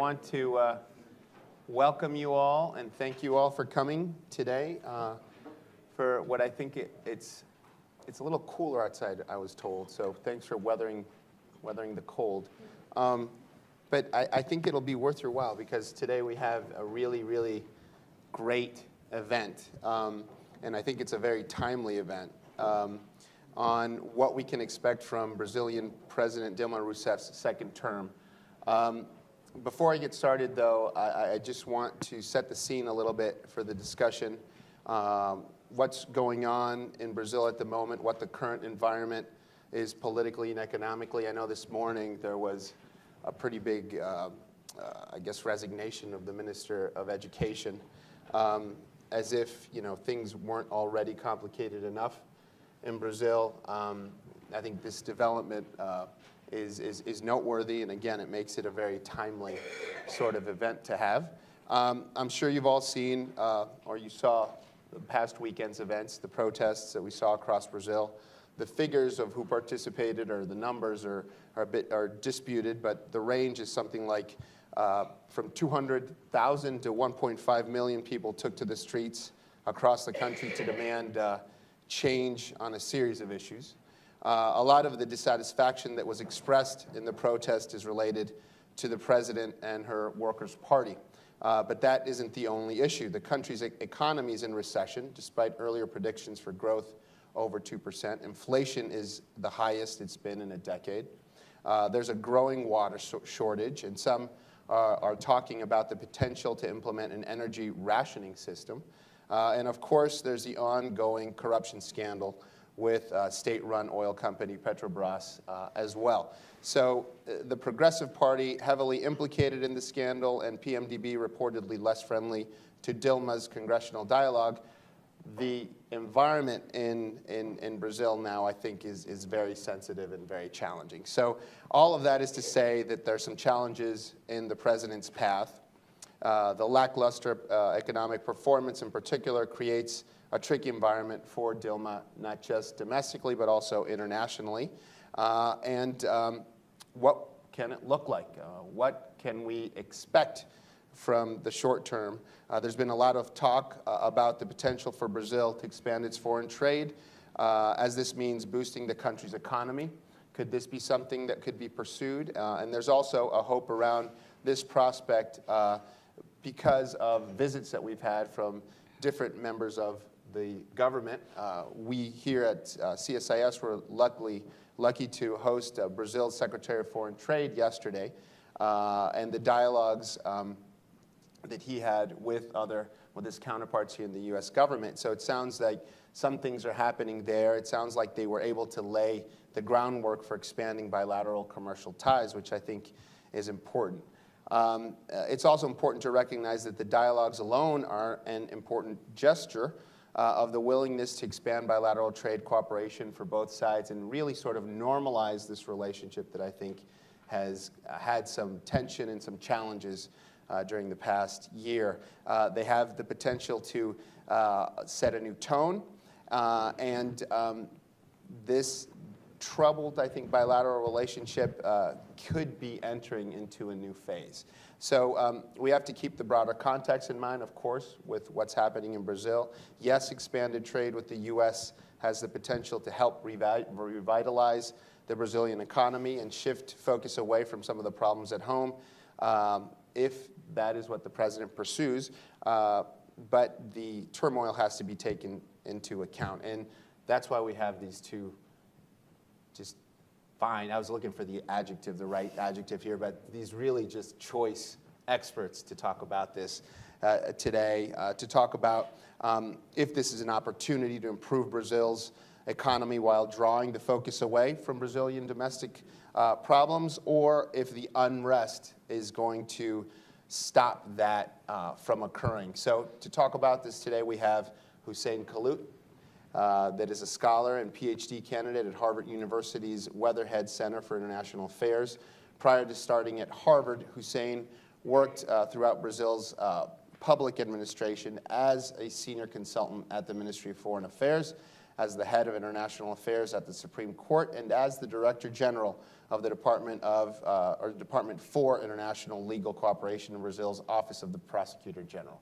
want to welcome you all and thank you all for coming today for what I think it's a little cooler outside, I was told, so thanks for weathering the cold. But I think it'll be worth your while because today we have a really, really great event, and I think it's a very timely event on what we can expect from Brazilian President Dilma Rousseff's second term. Before I get started, though, I just want to set the scene a little bit for the discussion. What's going on in Brazil at the moment, what the current environment is politically and economically. I know this morning there was a pretty big, I guess, resignation of the Minister of Education, as if, things weren't already complicated enough in Brazil. I think this development is noteworthy, and again, it makes it a very timely sort of event to have. I'm sure you've all seen, or you saw the past weekend's events, the protests that we saw across Brazil. The figures of who participated or the numbers are disputed, but the range is something like from 200,000 to 1.5 million people took to the streets across the country to demand change on a series of issues. A lot of the dissatisfaction that was expressed in the protest is related to the president and her Workers' Party. But that isn't the only issue. The country's economy is in recession, despite earlier predictions for growth over 2%. Inflation is the highest it's been in a decade. There's a growing water shortage, and some are talking about the potential to implement an energy rationing system. And of course, there's the ongoing corruption scandal with state-run oil company Petrobras as well. So the Progressive Party heavily implicated in the scandal, and PMDB reportedly less friendly to Dilma's congressional dialogue. The environment in Brazil now, I think, is very sensitive and very challenging. So all of that is to say that there are some challenges in the president's path. The lackluster economic performance in particular creates a tricky environment for Dilma, not just domestically, but also internationally. What can it look like? What can we expect from the short term? There's been a lot of talk about the potential for Brazil to expand its foreign trade, as this means boosting the country's economy. Could this be something that could be pursued? And there's also a hope around this prospect because of visits that we've had from different members of the government. We here at CSIS were lucky to host Brazil's Secretary of Foreign Trade yesterday, and the dialogues that he had with his counterparts here in the U.S. government. So it sounds like some things are happening there. It sounds like they were able to lay the groundwork for expanding bilateral commercial ties, which I think is important. It's also important to recognize that the dialogues alone are an important gesture of the willingness to expand bilateral trade cooperation for both sides and really sort of normalize this relationship that I think has had some tension and some challenges during the past year. They have the potential to set a new tone, and this troubled, I think, bilateral relationship could be entering into a new phase. So we have to keep the broader context in mind, of course, with what's happening in Brazil. Yes, expanded trade with the U.S. has the potential to help revitalize the Brazilian economy and shift focus away from some of the problems at home, if that is what the president pursues. But the turmoil has to be taken into account. And that's why we have these two just fine. I was looking for the right adjective here, but these really just choice experts to talk about this today, to talk about if this is an opportunity to improve Brazil's economy while drawing the focus away from Brazilian domestic problems, or if the unrest is going to stop that from occurring. So to talk about this today, we have Hussein Kalut, that is a scholar and PhD candidate at Harvard University's Weatherhead Center for International Affairs. Prior to starting at Harvard, Hussein worked throughout Brazil's public administration as a senior consultant at the Ministry of Foreign Affairs, as the head of international affairs at the Supreme Court and as the Director General of the Department for International Legal Cooperation in Brazil's Office of the Prosecutor General.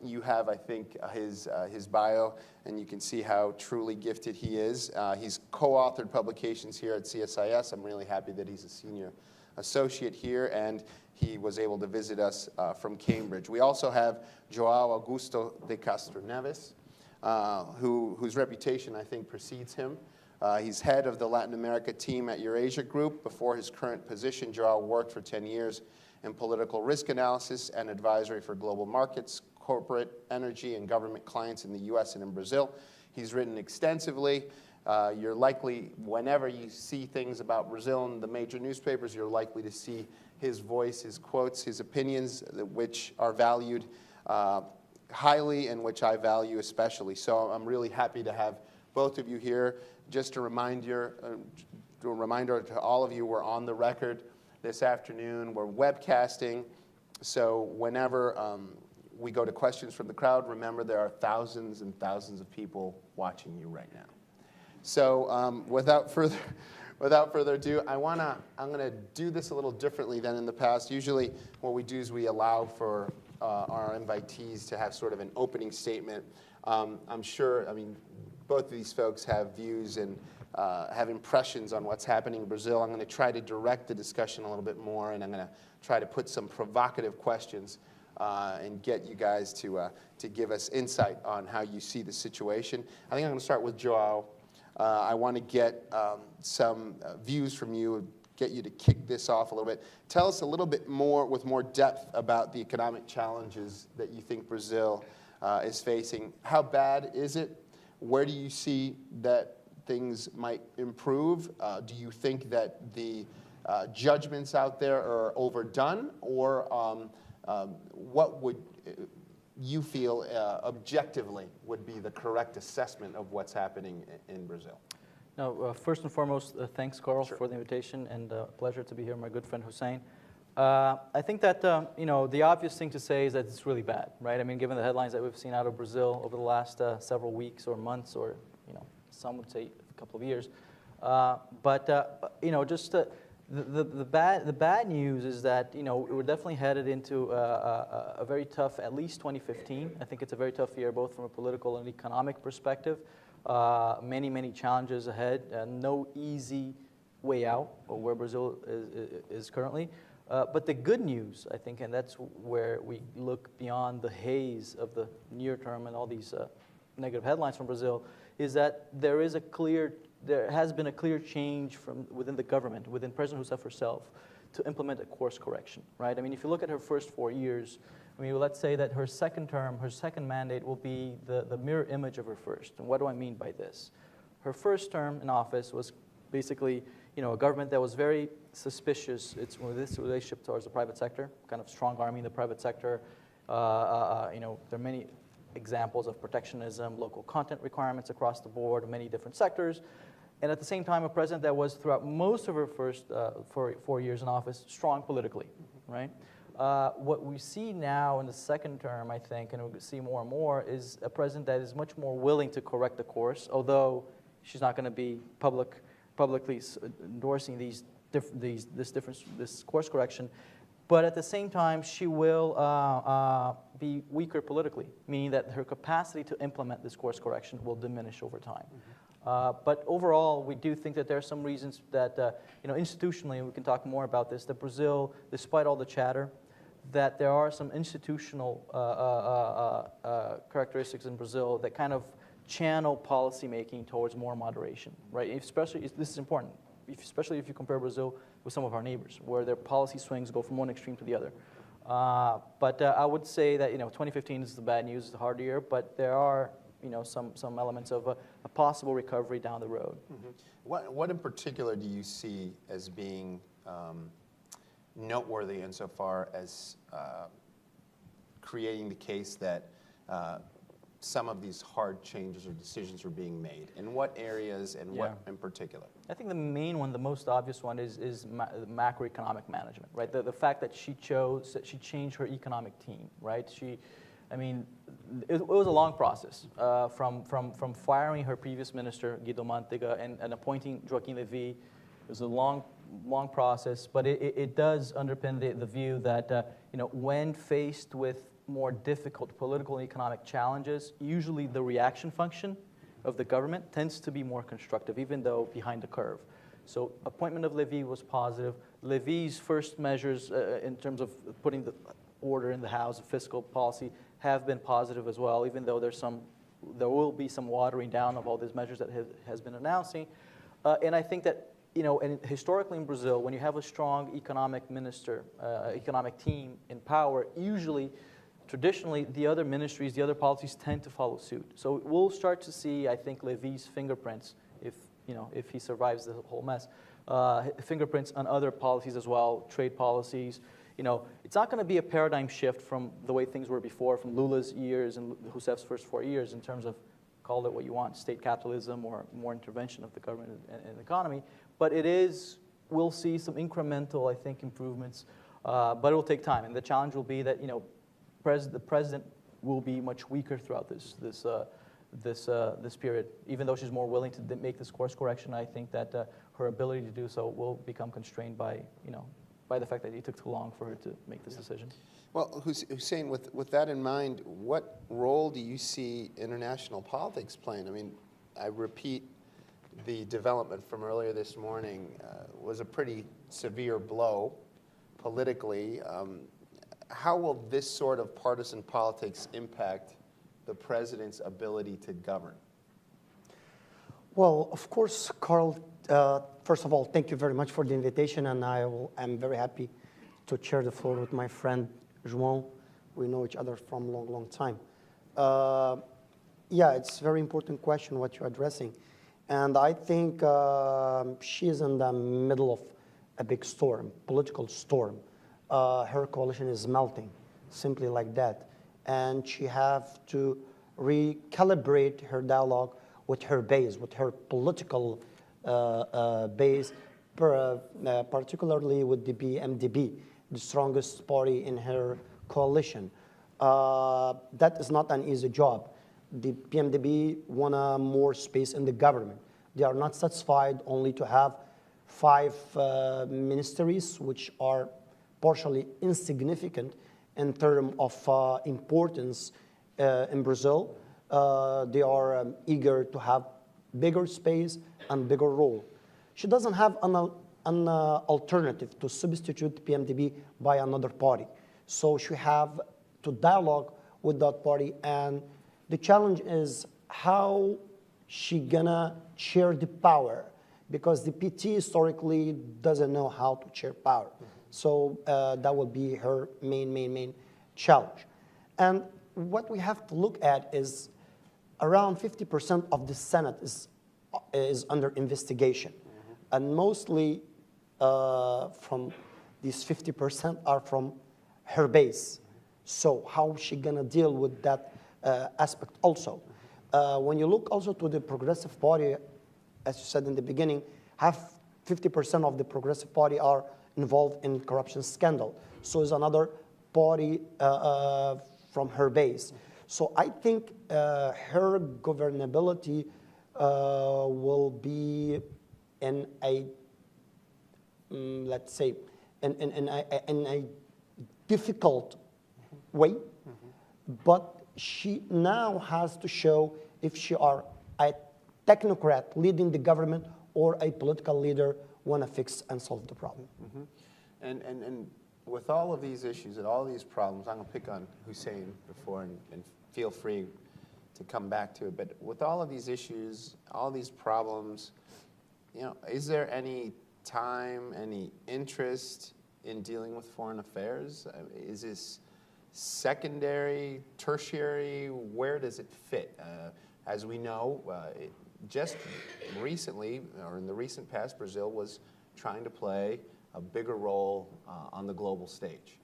You have, I think, his bio, and you can see how truly gifted he is. He's co-authored publications here at CSIS. I'm really happy that he's a senior associate here, and he was able to visit us from Cambridge. We also have João Augusto de Castro Neves, whose reputation, I think, precedes him. He's head of the Latin America team at Eurasia Group. Before his current position, João worked for 10 years in political risk analysis and advisory for global markets, corporate, energy, and government clients in the US and in Brazil. He's written extensively. You're likely, whenever you see things about Brazil in the major newspapers, you're likely to see his voice, his quotes, his opinions, which are valued highly and which I value especially. So I'm really happy to have both of you here. Just a reminder to all of you, we're on the record this afternoon. We're webcasting, so whenever we go to questions from the crowd, remember there are thousands and thousands of people watching you right now. So without further ado, I'm going to do this a little differently than in the past. Usually what we do is we allow for our invitees to have sort of an opening statement. I'm sure, both of these folks have views and have impressions on what's happening in Brazil. I'm going to try to direct the discussion a little bit more, and I'm going to try to put some provocative questions and get you guys to give us insight on how you see the situation. I think I'm going to start with João. I want to get some views from you, get you to kick this off a little bit. Tell us a little bit more, with more depth, about the economic challenges that you think Brazil is facing. How bad is it? Where do you see that things might improve? Do you think that the judgments out there are overdone, or what would you feel objectively would be the correct assessment of what's happening in Brazil? No, first and foremost, thanks, Carl, Sure. for the invitation, and pleasure to be here, my good friend Hussein. I think that the obvious thing to say is that it's really bad, right? Given the headlines that we've seen out of Brazil over the last several weeks or months, or some would say a couple of years. The bad news is that we're definitely headed into a very tough, at least 2015. I think it's a very tough year, both from a political and economic perspective. Many challenges ahead. No easy way out of where Brazil is currently. But the good news, I think, and that's where we look beyond the haze of the near term and all these negative headlines from Brazil, is that there has been a clear change from within the government, within President Rousseff herself, to implement a course correction, right? If you look at her first 4 years, let's say that her second term, her second mandate will be the mirror image of her first. And what do I mean by this? Her first term in office was basically, a government that was very suspicious with its relationship towards the private sector, kind of strong-arming the private sector. There are many examples of protectionism, local content requirements across the board, many different sectors. And at the same time, a president that was, throughout most of her first 4 years in office, strong politically, right? What we see now in the second term, I think, and we see more and more, is a president that is much more willing to correct the course, although she's not going to be publicly endorsing this course correction. But at the same time, she will be weaker politically, meaning that her capacity to implement this course correction will diminish over time. But overall, we do think that there are some reasons that, institutionally, and we can talk more about this, that Brazil, despite all the chatter, that there are some institutional characteristics in Brazil that kind of channel policymaking towards more moderation, right? Especially, this is important, especially if you compare Brazil with some of our neighbors, where their policy swings go from one extreme to the other. But I would say that 2015 is the bad news, it's a hard year, but there are some elements of a possible recovery down the road. Mm-hmm. What in particular do you see as being noteworthy insofar as creating the case that some of these hard changes or decisions are being made? In what areas and what in particular? I think the main one, the most obvious one, is macroeconomic management, right? The fact that she changed her economic team, right? She I mean, it was a long process from firing her previous minister, Guido Mantega, and appointing Joaquim Levy. It was a long process, but it does underpin the view that when faced with more difficult political and economic challenges, usually the reaction function of the government tends to be more constructive, even though behind the curve. So appointment of Levy was positive. Levy's first measures in terms of putting the order in the house, fiscal policy, have been positive as well, even though there will be some watering down of all these measures that has been announcing. And I think that, and historically in Brazil, when you have a strong economic minister, economic team in power, usually, traditionally, the other ministries, the other policies tend to follow suit. So we'll start to see, I think, Levy's fingerprints, if he survives the whole mess, fingerprints on other policies as well, trade policies. It's not going to be a paradigm shift from the way things were before, from Lula's years and Rousseff's first 4 years in terms of, call it what you want, state capitalism or more intervention of the government and the economy. But we'll see some incremental, I think, improvements, but it will take time. And the challenge will be that, the president will be much weaker throughout this period. Even though she's more willing to make this course correction, I think that her ability to do so will become constrained by, by the fact that it took too long for her to make this decision. Well, Hussein, with that in mind, what role do you see international politics playing? I mean, I repeat, the development from earlier this morning was a pretty severe blow politically. How will this sort of partisan politics impact the president's ability to govern? Well, of course, Carl, first of all, thank you very much for the invitation, and I'm very happy to share the floor with my friend, João. We know each other from a long, long time. Yeah, it's a very important question what you're addressing. And I think she is in the middle of a big storm, political storm. Her coalition is melting, simply like that. And she have to recalibrate her dialogue with her base, with her political base, particularly with the PMDB, the strongest party in her coalition. That is not an easy job. The PMDB want more space in the government. They are not satisfied only to have 5 ministries, which are partially insignificant in terms of importance in Brazil. They are eager to have bigger space and bigger role. She doesn't have an alternative to substitute PMDB by another party. So she have to dialogue with that party, and the challenge is how she gonna share the power, because the PT historically doesn't know how to share power. So that will be her main challenge. And what we have to look at is around 50% of the Senate is under investigation. And mostly from these 50% are from her base. So how is she gonna deal with that aspect also? When you look also to the Progressive Party, as you said in the beginning, 50% of the Progressive Party are involved in corruption scandal. So is another party from her base. So I think her governability will be in a, let's say, in a difficult way, but she now has to show if she are a technocrat leading the government or a political leader want to fix and solve the problem. And with all of these issues and all these problems, I'm going to pick on Hussein before and feel free to come back to it, but with all of these issues, all these problems, is there any time, any interest in dealing with foreign affairs? Is this secondary, tertiary? Where does it fit? As we know, just recently, or in the recent past, Brazil was trying to play a bigger role on the global stage.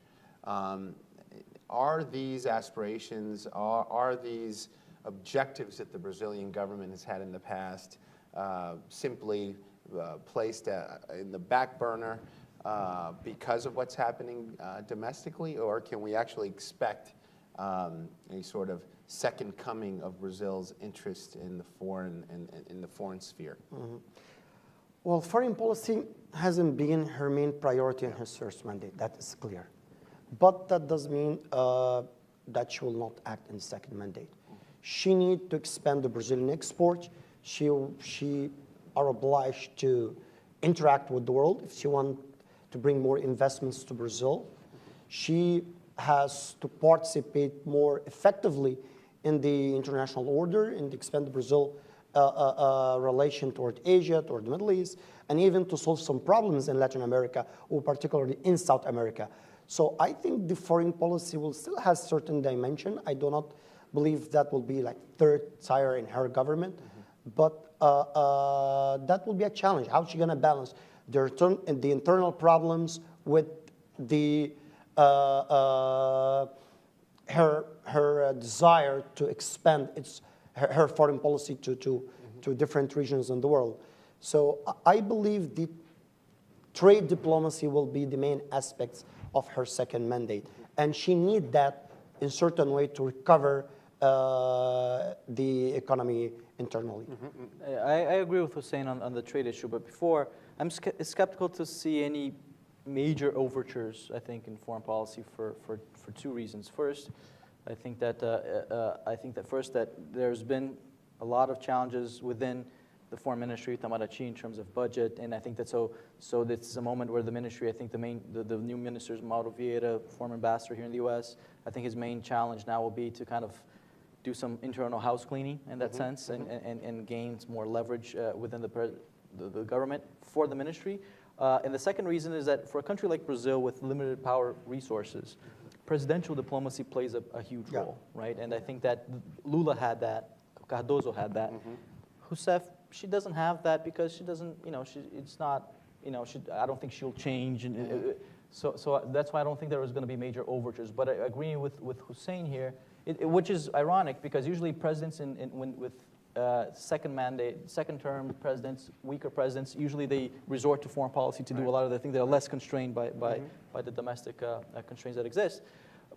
Are these aspirations, are these objectives that the Brazilian government has had in the past simply placed in the back burner because of what's happening domestically, or can we actually expect a sort of second coming of Brazil's interest in the foreign in the foreign sphere? Well, foreign policy hasn't been her main priority in her first mandate. That is clear. But that does mean that she will not act in the second mandate. She needs to expand the Brazilian exports. She are obliged to interact with the world if she wants to bring more investments to Brazil. She has to participate more effectively in the international order and expand the Brazil relation toward Asia, toward the Middle East, and even to solve some problems in Latin America, or particularly in South America. So I think the foreign policy will still have certain dimension. I do not believe that will be like third tier in her government, but that will be a challenge. How is she going to balance the internal problems with the her desire to expand her foreign policy to different regions in the world? So I believe the trade diplomacy will be the main aspects of her second mandate, and she needs that in certain way to recover the economy internally. I agree with Hussein on the trade issue, but before, I'm skeptical to see any major overtures, I think, in foreign policy for two reasons. First, I think that first that there's been a lot of challenges within the foreign ministry, Itamaraty, in terms of budget, and I think that so this is a moment where the ministry, I think the new minister, Mauro Vieira, former ambassador here in the U.S., I think his main challenge now will be to kind of do some internal house cleaning in that sense and gain more leverage within the government for the ministry. And the second reason is that for a country like Brazil with limited power resources, presidential diplomacy plays a huge role, right? And I think that Lula had that, Cardoso had that. Rousseff, she doesn't have that because she doesn't, it's not, I don't think she'll change. And so that's why I don't think there was going to be major overtures. But I agree with Hussein here, which is ironic because usually presidents with second term presidents, weaker presidents, usually they resort to foreign policy to do a lot of the things that are less constrained by the domestic constraints that exist.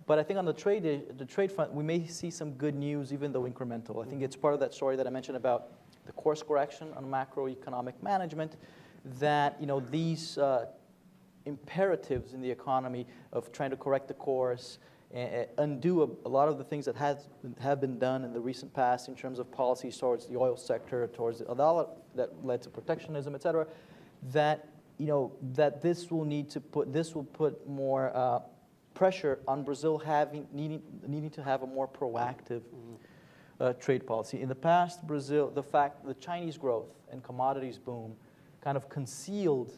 But I think on the trade front, we may see some good news, even though incremental. I think it's part of that story that I mentioned about the course correction on macroeconomic management, that these imperatives in the economy of trying to correct the course, undo a lot of the things that have been done in the recent past in terms of policies towards the oil sector, towards that led to protectionism, et cetera, that this will put more pressure on Brazil needing to have a more proactive trade policy. In the past, the Chinese growth and commodities boom kind of concealed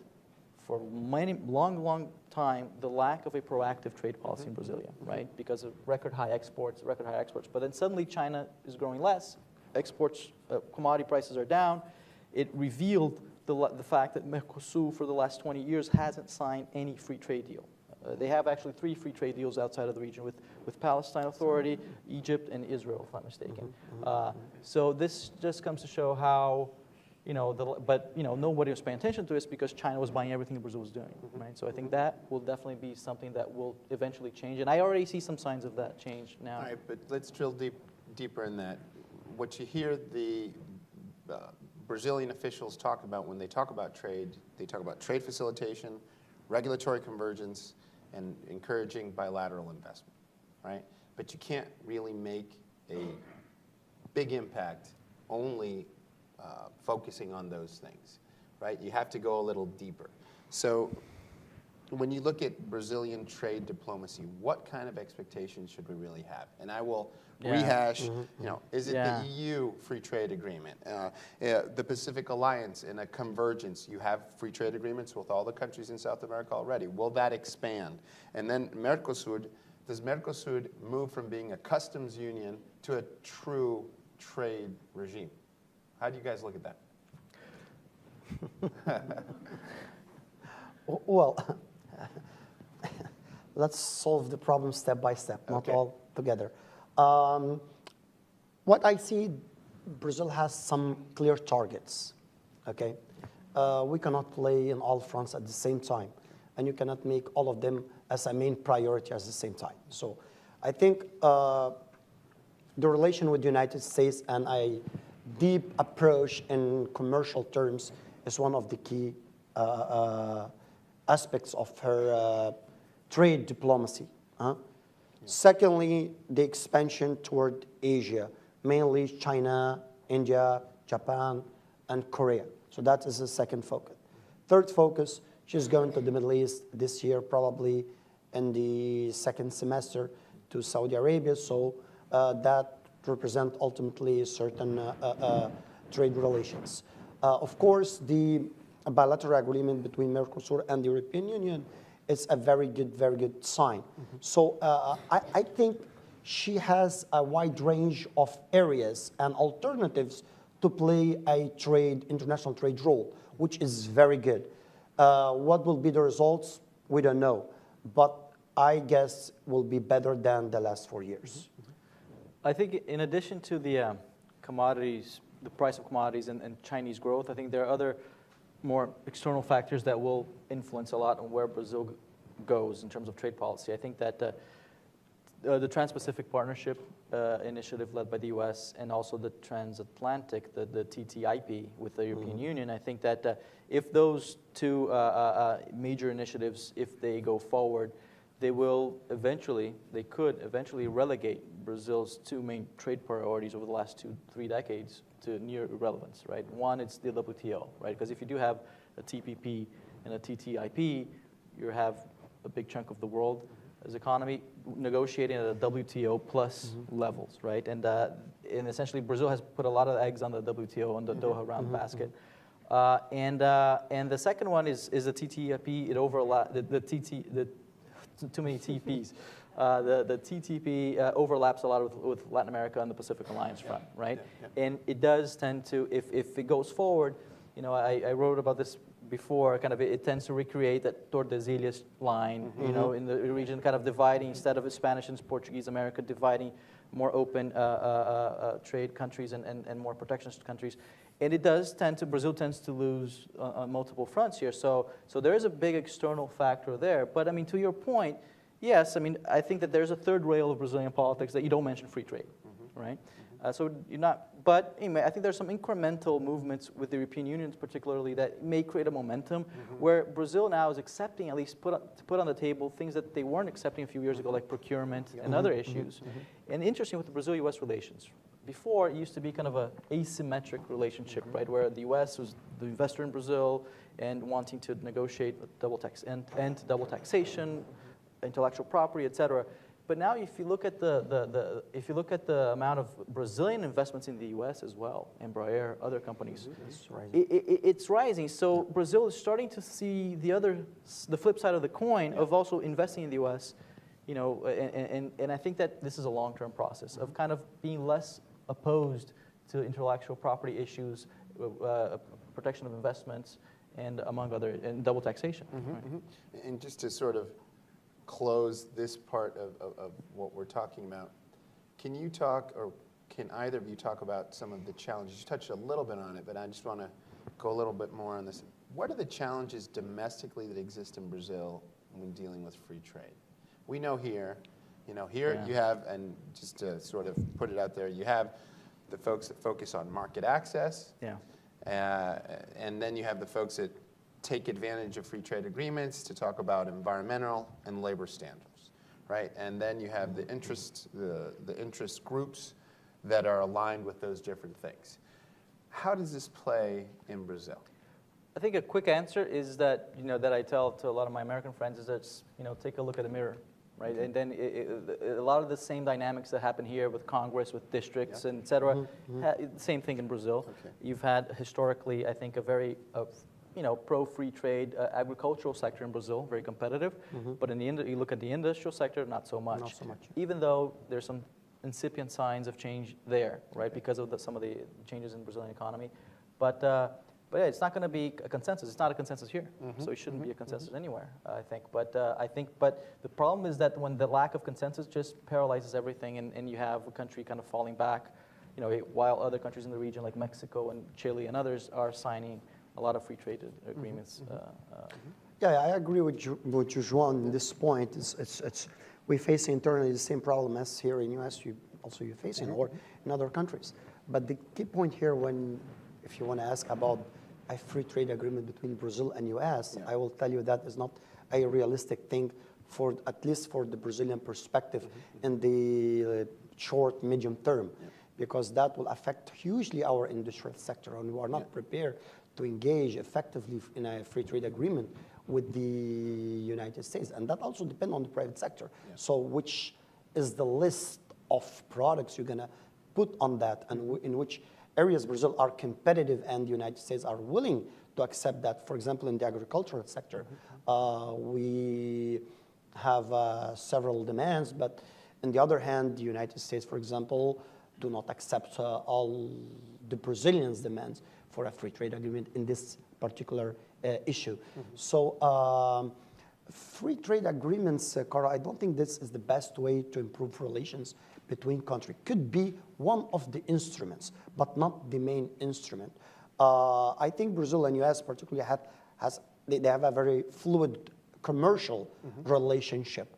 for long time the lack of a proactive trade policy in Brasilia, right? Because of record high exports. But then suddenly China is growing less, exports, commodity prices are down. It revealed the fact that Mercosur for the last 20 years hasn't signed any free trade deal. They have actually 3 free trade deals outside of the region with Palestine Authority, Egypt, and Israel, if I'm mistaken. So this just comes to show how, nobody was paying attention to this because China was buying everything that Brazil was doing, right? So I think that will definitely be something that will eventually change, and I already see some signs of that change now. All right, but let's drill deeper in that. What you hear the Brazilian officials talk about when they talk about trade, they talk about trade facilitation, regulatory convergence, and encouraging bilateral investment, right? But you can't really make a big impact only focusing on those things, right? You have to go a little deeper. So when you look at Brazilian trade diplomacy, what kind of expectations should we really have? And I will rehash, is it the EU free trade agreement, the Pacific Alliance in a convergence? You have free trade agreements with all the countries in South America already. Will that expand? And then Mercosur, does Mercosur move from being a customs union to a true trade regime? How do you guys look at that? Well, let's solve the problem step by step, not all together. What I see, Brazil has some clear targets, okay? We cannot play in all fronts at the same time, and you cannot make all of them as a main priority at the same time. So I think the relation with the United States and a deep approach in commercial terms is one of the key aspects of her trade diplomacy. Secondly, the expansion toward Asia, mainly China, India, Japan, and Korea. So that is the second focus. Third focus, she's going to the Middle East this year, probably in the second semester to Saudi Arabia. So that represents ultimately certain trade relations. Of course, the bilateral agreement between Mercosur and the European Union is a very good sign. So I think she has a wide range of areas and alternatives to play a international trade role, which is very good. What will be the results? We don't know, but I guess will be better than the last 4 years. I think in addition to the commodities, the price of commodities and Chinese growth, I think there are other more external factors that will influence a lot on where Brazil goes in terms of trade policy. I think that the Trans-Pacific Partnership initiative led by the U.S. and also the transatlantic, the TTIP with the European Union, I think that if those two major initiatives, if they go forward, they could eventually relegate Brazil's two main trade priorities over the last 2-3 decades to near irrelevance, right? One, it's the WTO, right? Because if you do have a TPP and a TTIP, you have a big chunk of the world's economy negotiating at a WTO plus levels, right? And essentially, Brazil has put a lot of eggs on the WTO, on the Doha round basket. And the second one is the TTIP. It overlaps too many TPs. The TTP overlaps a lot with Latin America and the Pacific Alliance front, right? And it does tend to, if it goes forward, you know, I wrote about this before, kind of it tends to recreate that Tordesillas line, you know, in the region, kind of dividing, instead of Spanish and Portuguese America, dividing more open trade countries and more protectionist countries. And it does tend to, Brazil tends to lose on multiple fronts here. So there is a big external factor there. But I mean, to your point, yes, I mean, I think that there's a third rail of Brazilian politics that you don't mention free trade, right? So you're not, but anyway, I think there's some incremental movements with the European Union particularly that may create a momentum where Brazil now is accepting, at least to put on the table, things that they weren't accepting a few years ago, like procurement and other issues. And interesting with the Brazil-U.S. relations. Before, it used to be kind of an asymmetric relationship, right, where the U.S. was the investor in Brazil and wanting to negotiate double taxation, intellectual property, et cetera. But now, if you look at the amount of Brazilian investments in the U.S. as well, Embraer, other companies, it's rising. So Brazil is starting to see the flip side of the coin of also investing in the U.S. You know, and I think that this is a long-term process of kind of being less opposed to intellectual property issues, protection of investments, and among other, and double taxation. Right? And just to sort of close this part of what we're talking about, can you talk, or can either of you talk about some of the challenges? You touched a little bit on it, but I just want to go a little bit more on this. What are the challenges domestically that exist in Brazil when dealing with free trade? We know here, you have, and just to sort of put it out there, you have the folks that focus on market access, and then you have the folks that take advantage of free trade agreements to talk about environmental and labor standards, right? And then you have the interest groups that are aligned with those different things. How does this play in Brazil? I think a quick answer is that, that I tell to a lot of my American friends is that, take a look at a mirror, right? And then a lot of the same dynamics that happen here with Congress, with districts, and et cetera, same thing in Brazil. You've had historically, I think, a very pro-free trade agricultural sector in Brazil, very competitive. But in the you look at the industrial sector, not so much. Not so much. Even though there's some incipient signs of change there, right? Because of some of the changes in the Brazilian economy. But yeah, it's not going to be a consensus. It's not a consensus here, so it shouldn't be a consensus anywhere, I think. But the problem is that when the lack of consensus just paralyzes everything, and you have a country kind of falling back, while other countries in the region like Mexico and Chile and others are signing a lot of free trade agreements. Yeah, I agree with you, João, on this point. we face internally the same problem as here in US you're facing, or in other countries. But the key point here, if you want to ask about a free trade agreement between Brazil and US, I will tell you that is not a realistic thing, at least for the Brazilian perspective in the short, medium term, because that will affect hugely our industrial sector, and we are not prepared to engage effectively in a free trade agreement with the United States. And that also depends on the private sector. So which is the list of products you're going to put on that, and in which areas Brazil are competitive and the United States are willing to accept that. For example, in the agricultural sector, we have several demands, but on the other hand, the United States, for example, do not accept all the Brazilians' demands for a free trade agreement in this particular issue. So free trade agreements, Carl, I don't think this is the best way to improve relations between countries. Could be one of the instruments, but not the main instrument. I think Brazil and US particularly they have a very fluid commercial relationship.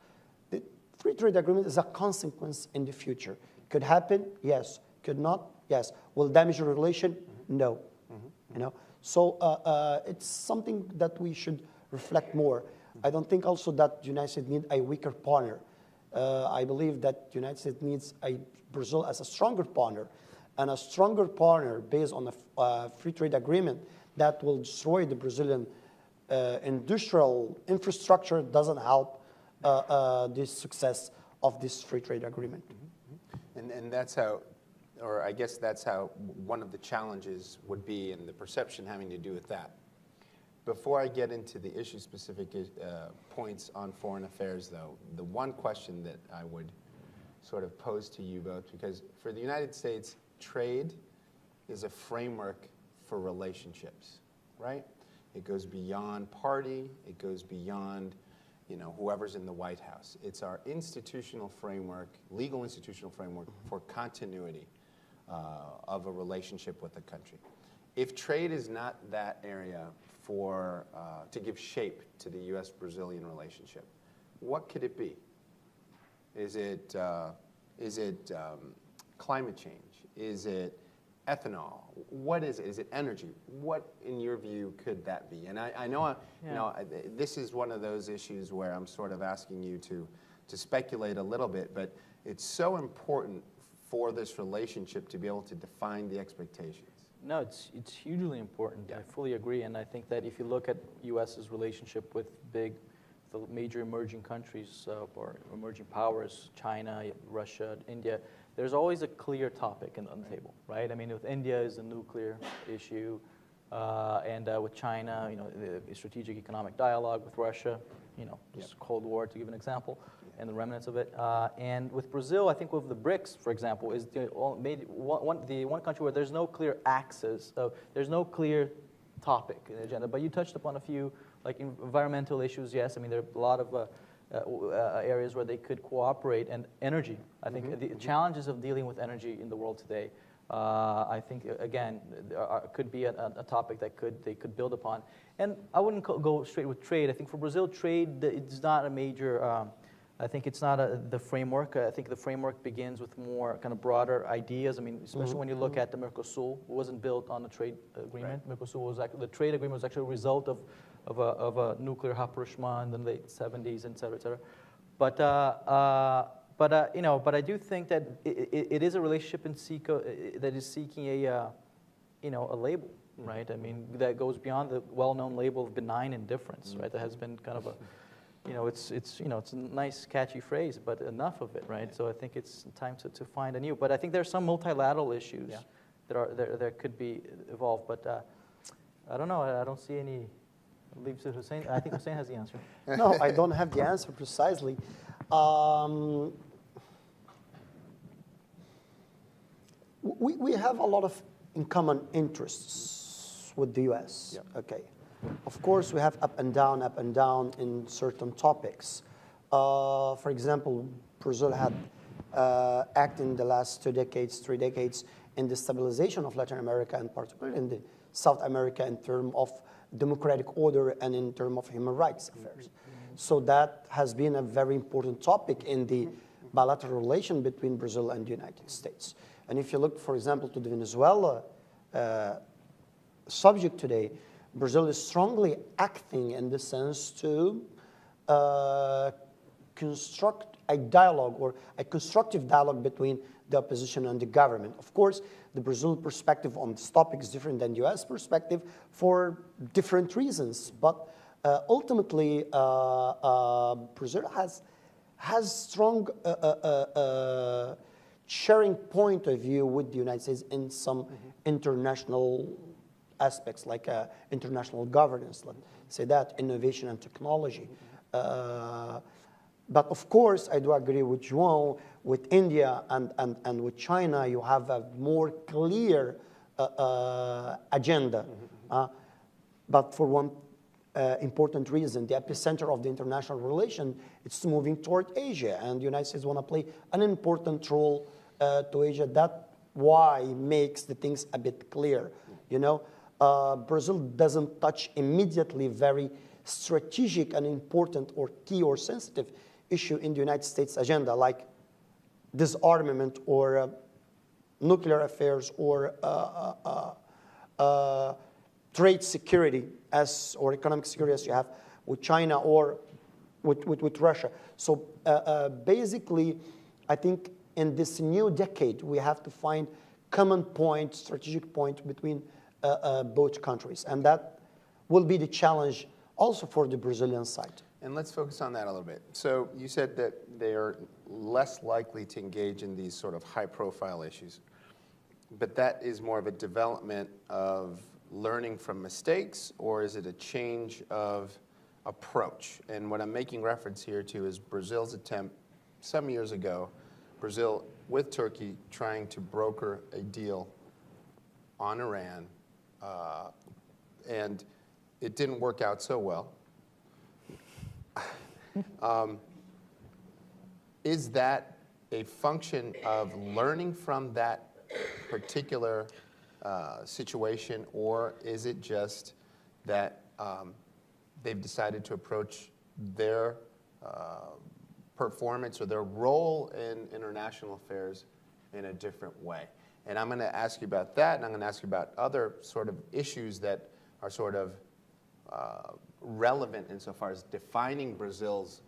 The free trade agreement is a consequence in the future. Could happen, yes. Could not, yes. Will damage the relation? No. You know, so it's something that we should reflect more. I don't think also that the United States needs a weaker partner. I believe that the United States needs Brazil as a stronger partner, and a stronger partner based on a free trade agreement that will destroy the Brazilian industrial infrastructure doesn't help the success of this free trade agreement. And that's how, or I guess that's how one of the challenges would be, and the perception having to do with that. Before I get into the issue-specific points on foreign affairs, though, the one question that I would sort of pose to you both, because for the United States, trade is a framework for relationships, right? It goes beyond party. It goes beyond, you know, whoever's in the White House. It's our institutional framework, legal institutional framework for continuity of a relationship with a country. If trade is not that area to give shape to the U.S.-Brazilian relationship, what could it be? Is it climate change? Is it ethanol? What is it? Is it energy? What, in your view, could that be? And I know, you know, this is one of those issues where I'm sort of asking you to speculate a little bit, but it's so important for this relationship to be able to define the expectations. No, it's hugely important. I fully agree, and I think that if you look at U.S.'s relationship with the major emerging countries or emerging powers, China, Russia, India, there's always a clear topic on the table, right? I mean, with India is the nuclear issue, and with China, you know, the strategic economic dialogue with Russia, you know, just Cold War to give an example, and the remnants of it. And with Brazil, I think with the BRICS, for example, is the one country where there's no clear axis, so there's no clear topic in the agenda. But you touched upon a few, like environmental issues, yes. I mean, there are a lot of areas where they could cooperate, and energy. I think the challenges of dealing with energy in the world today, I think, again, could be a topic that they could build upon. And I wouldn't go straight with trade. I think for Brazil, trade, it's not a major, I think it's not the framework. I think the framework begins with more kind of broader ideas. I mean, especially when you look at the Mercosur, it wasn't built on a trade agreement. Right. Mercosur was actually, the trade agreement was actually a result of a nuclear rapprochement in the late 70s, et cetera, et cetera. But you know, but I do think that it is a relationship that is seeking a label, right? I mean, that goes beyond the well-known label of benign indifference, right? That has been kind of a, you know, it's a nice catchy phrase, but enough of it, right? So I think it's time to find a new. But I think there's some multilateral issues that could be evolved. But I don't know. I don't see any. Leave to Hussein. I think Hussein has the answer. No, I don't have the answer precisely. We have a lot of in common interests with the U.S. Yeah. Okay. Of course, we have up and down in certain topics. For example, Brazil had acted in the last 2 decades, 3 decades in the stabilization of Latin America, and particularly in the South America in terms of democratic order and in terms of human rights affairs. So that has been a very important topic in the bilateral relation between Brazil and the United States. And if you look, for example, to the Venezuela subject today, Brazil is strongly acting in the sense to construct a dialogue or a constructive dialogue between the opposition and the government. Of course, the Brazil perspective on this topic is different than the US perspective for different reasons. But ultimately, Brazil has strong sharing point of view with the United States in some international aspects, like international governance, let's say that, innovation and technology. But of course, I do agree with João, with India and with China, you have a more clear agenda. But for one important reason, the epicenter of the international relation, it's moving toward Asia, and the United States want to play an important role to Asia. That's why makes the things a bit clear, you know. Brazil doesn't touch immediately very strategic and important or key or sensitive issue in the United States agenda, like disarmament or nuclear affairs or trade security or economic security as you have with China or with Russia. So basically, I think in this new decade, we have to find common point, strategic point between both countries. And that will be the challenge also for the Brazilian side. And let's focus on that a little bit. So you said that they are less likely to engage in these sort of high-profile issues. But that is more of a development of learning from mistakes, or is it a change of approach? And what I'm making reference here to is Brazil's attempt some years ago, Brazil with Turkey trying to broker a deal on Iran, and it didn't work out so well. Is that a function of learning from that particular situation, or is it just that they've decided to approach their performance or their role in international affairs in a different way? And I'm going to ask you about that, and I'm going to ask you about other sort of issues that are sort of relevant insofar as defining Brazil's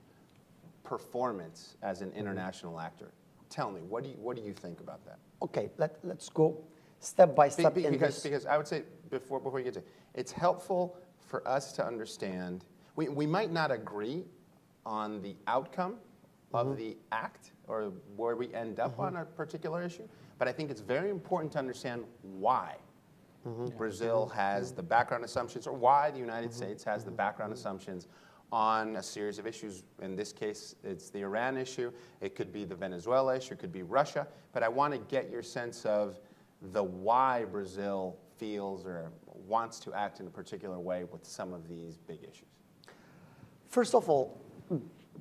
performance as an international actor. Tell me, what do you think about that? Okay, let's go step by step in this. Because I would say, before you get to it, it's helpful for us to understand, we might not agree on the outcome of the act or where we end up on a particular issue, but I think it's very important to understand why Brazil has the background assumptions, or why the United States has the background assumptions on a series of issues. In this case, it's the Iran issue. It could be the Venezuela issue. It could be Russia. But I want to get your sense of the why Brazil feels or wants to act in a particular way with some of these big issues. First of all,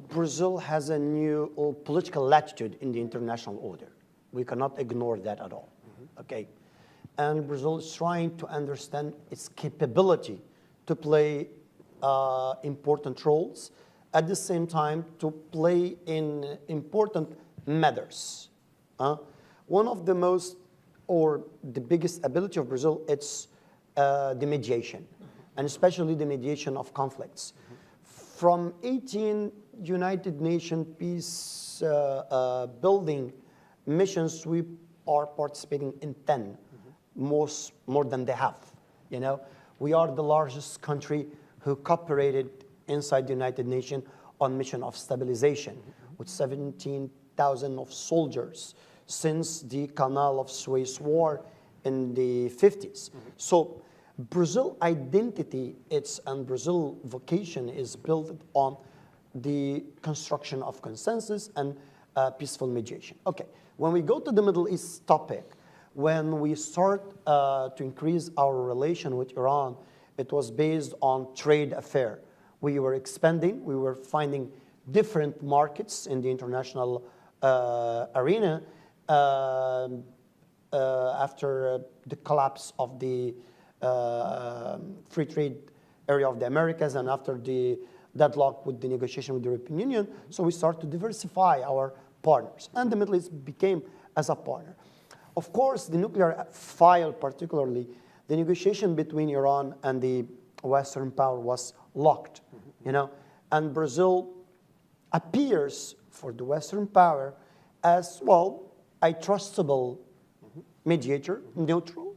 Brazil has a new political latitude in the international order. We cannot ignore that at all, okay? And Brazil is trying to understand its capability to play important roles, at the same time to play in important matters. One of the most, or the biggest ability of Brazil, it's the mediation, and especially the mediation of conflicts. From 18 United Nations peace building missions, we are participating in 10, more than they have. You know, we are the largest country who cooperated inside the United Nations on mission of stabilization, with 17,000 of soldiers since the Canal of Suez War in the 50s. So Brazil identity, and Brazil vocation is built on the construction of consensus and peaceful mediation. Okay, when we go to the Middle East topic, when we start to increase our relation with Iran, it was based on trade affair. We were expanding, we were finding different markets in the international arena after the collapse of the free trade area of the Americas, and after the deadlocked with the negotiation with the European Union. So we start to diversify our partners. And the Middle East became as a partner. Of course, the nuclear file particularly, the negotiation between Iran and the Western power was locked, you know, and Brazil appears for the Western power as, well, a trustable mediator, neutral,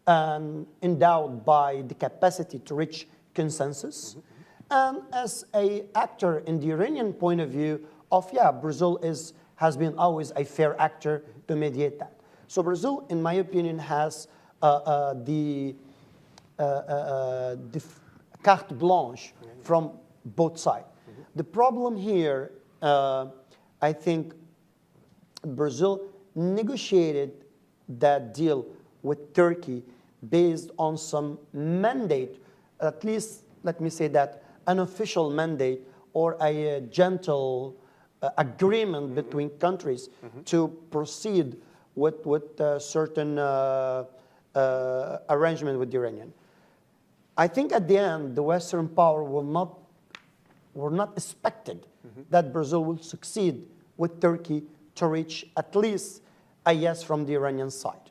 and endowed by the capacity to reach consensus, and as an actor in the Iranian point of view of, yeah, Brazil has been always a fair actor to mediate that. So Brazil, in my opinion, has the carte blanche from both sides. The problem here, I think Brazil negotiated that deal with Turkey based on some mandate, at least, let me say that, an official mandate or a gentle agreement between countries to proceed with certain arrangement with the Iranian. I think at the end, the Western power were not expected that Brazil will succeed with Turkey to reach at least a yes from the Iranian side.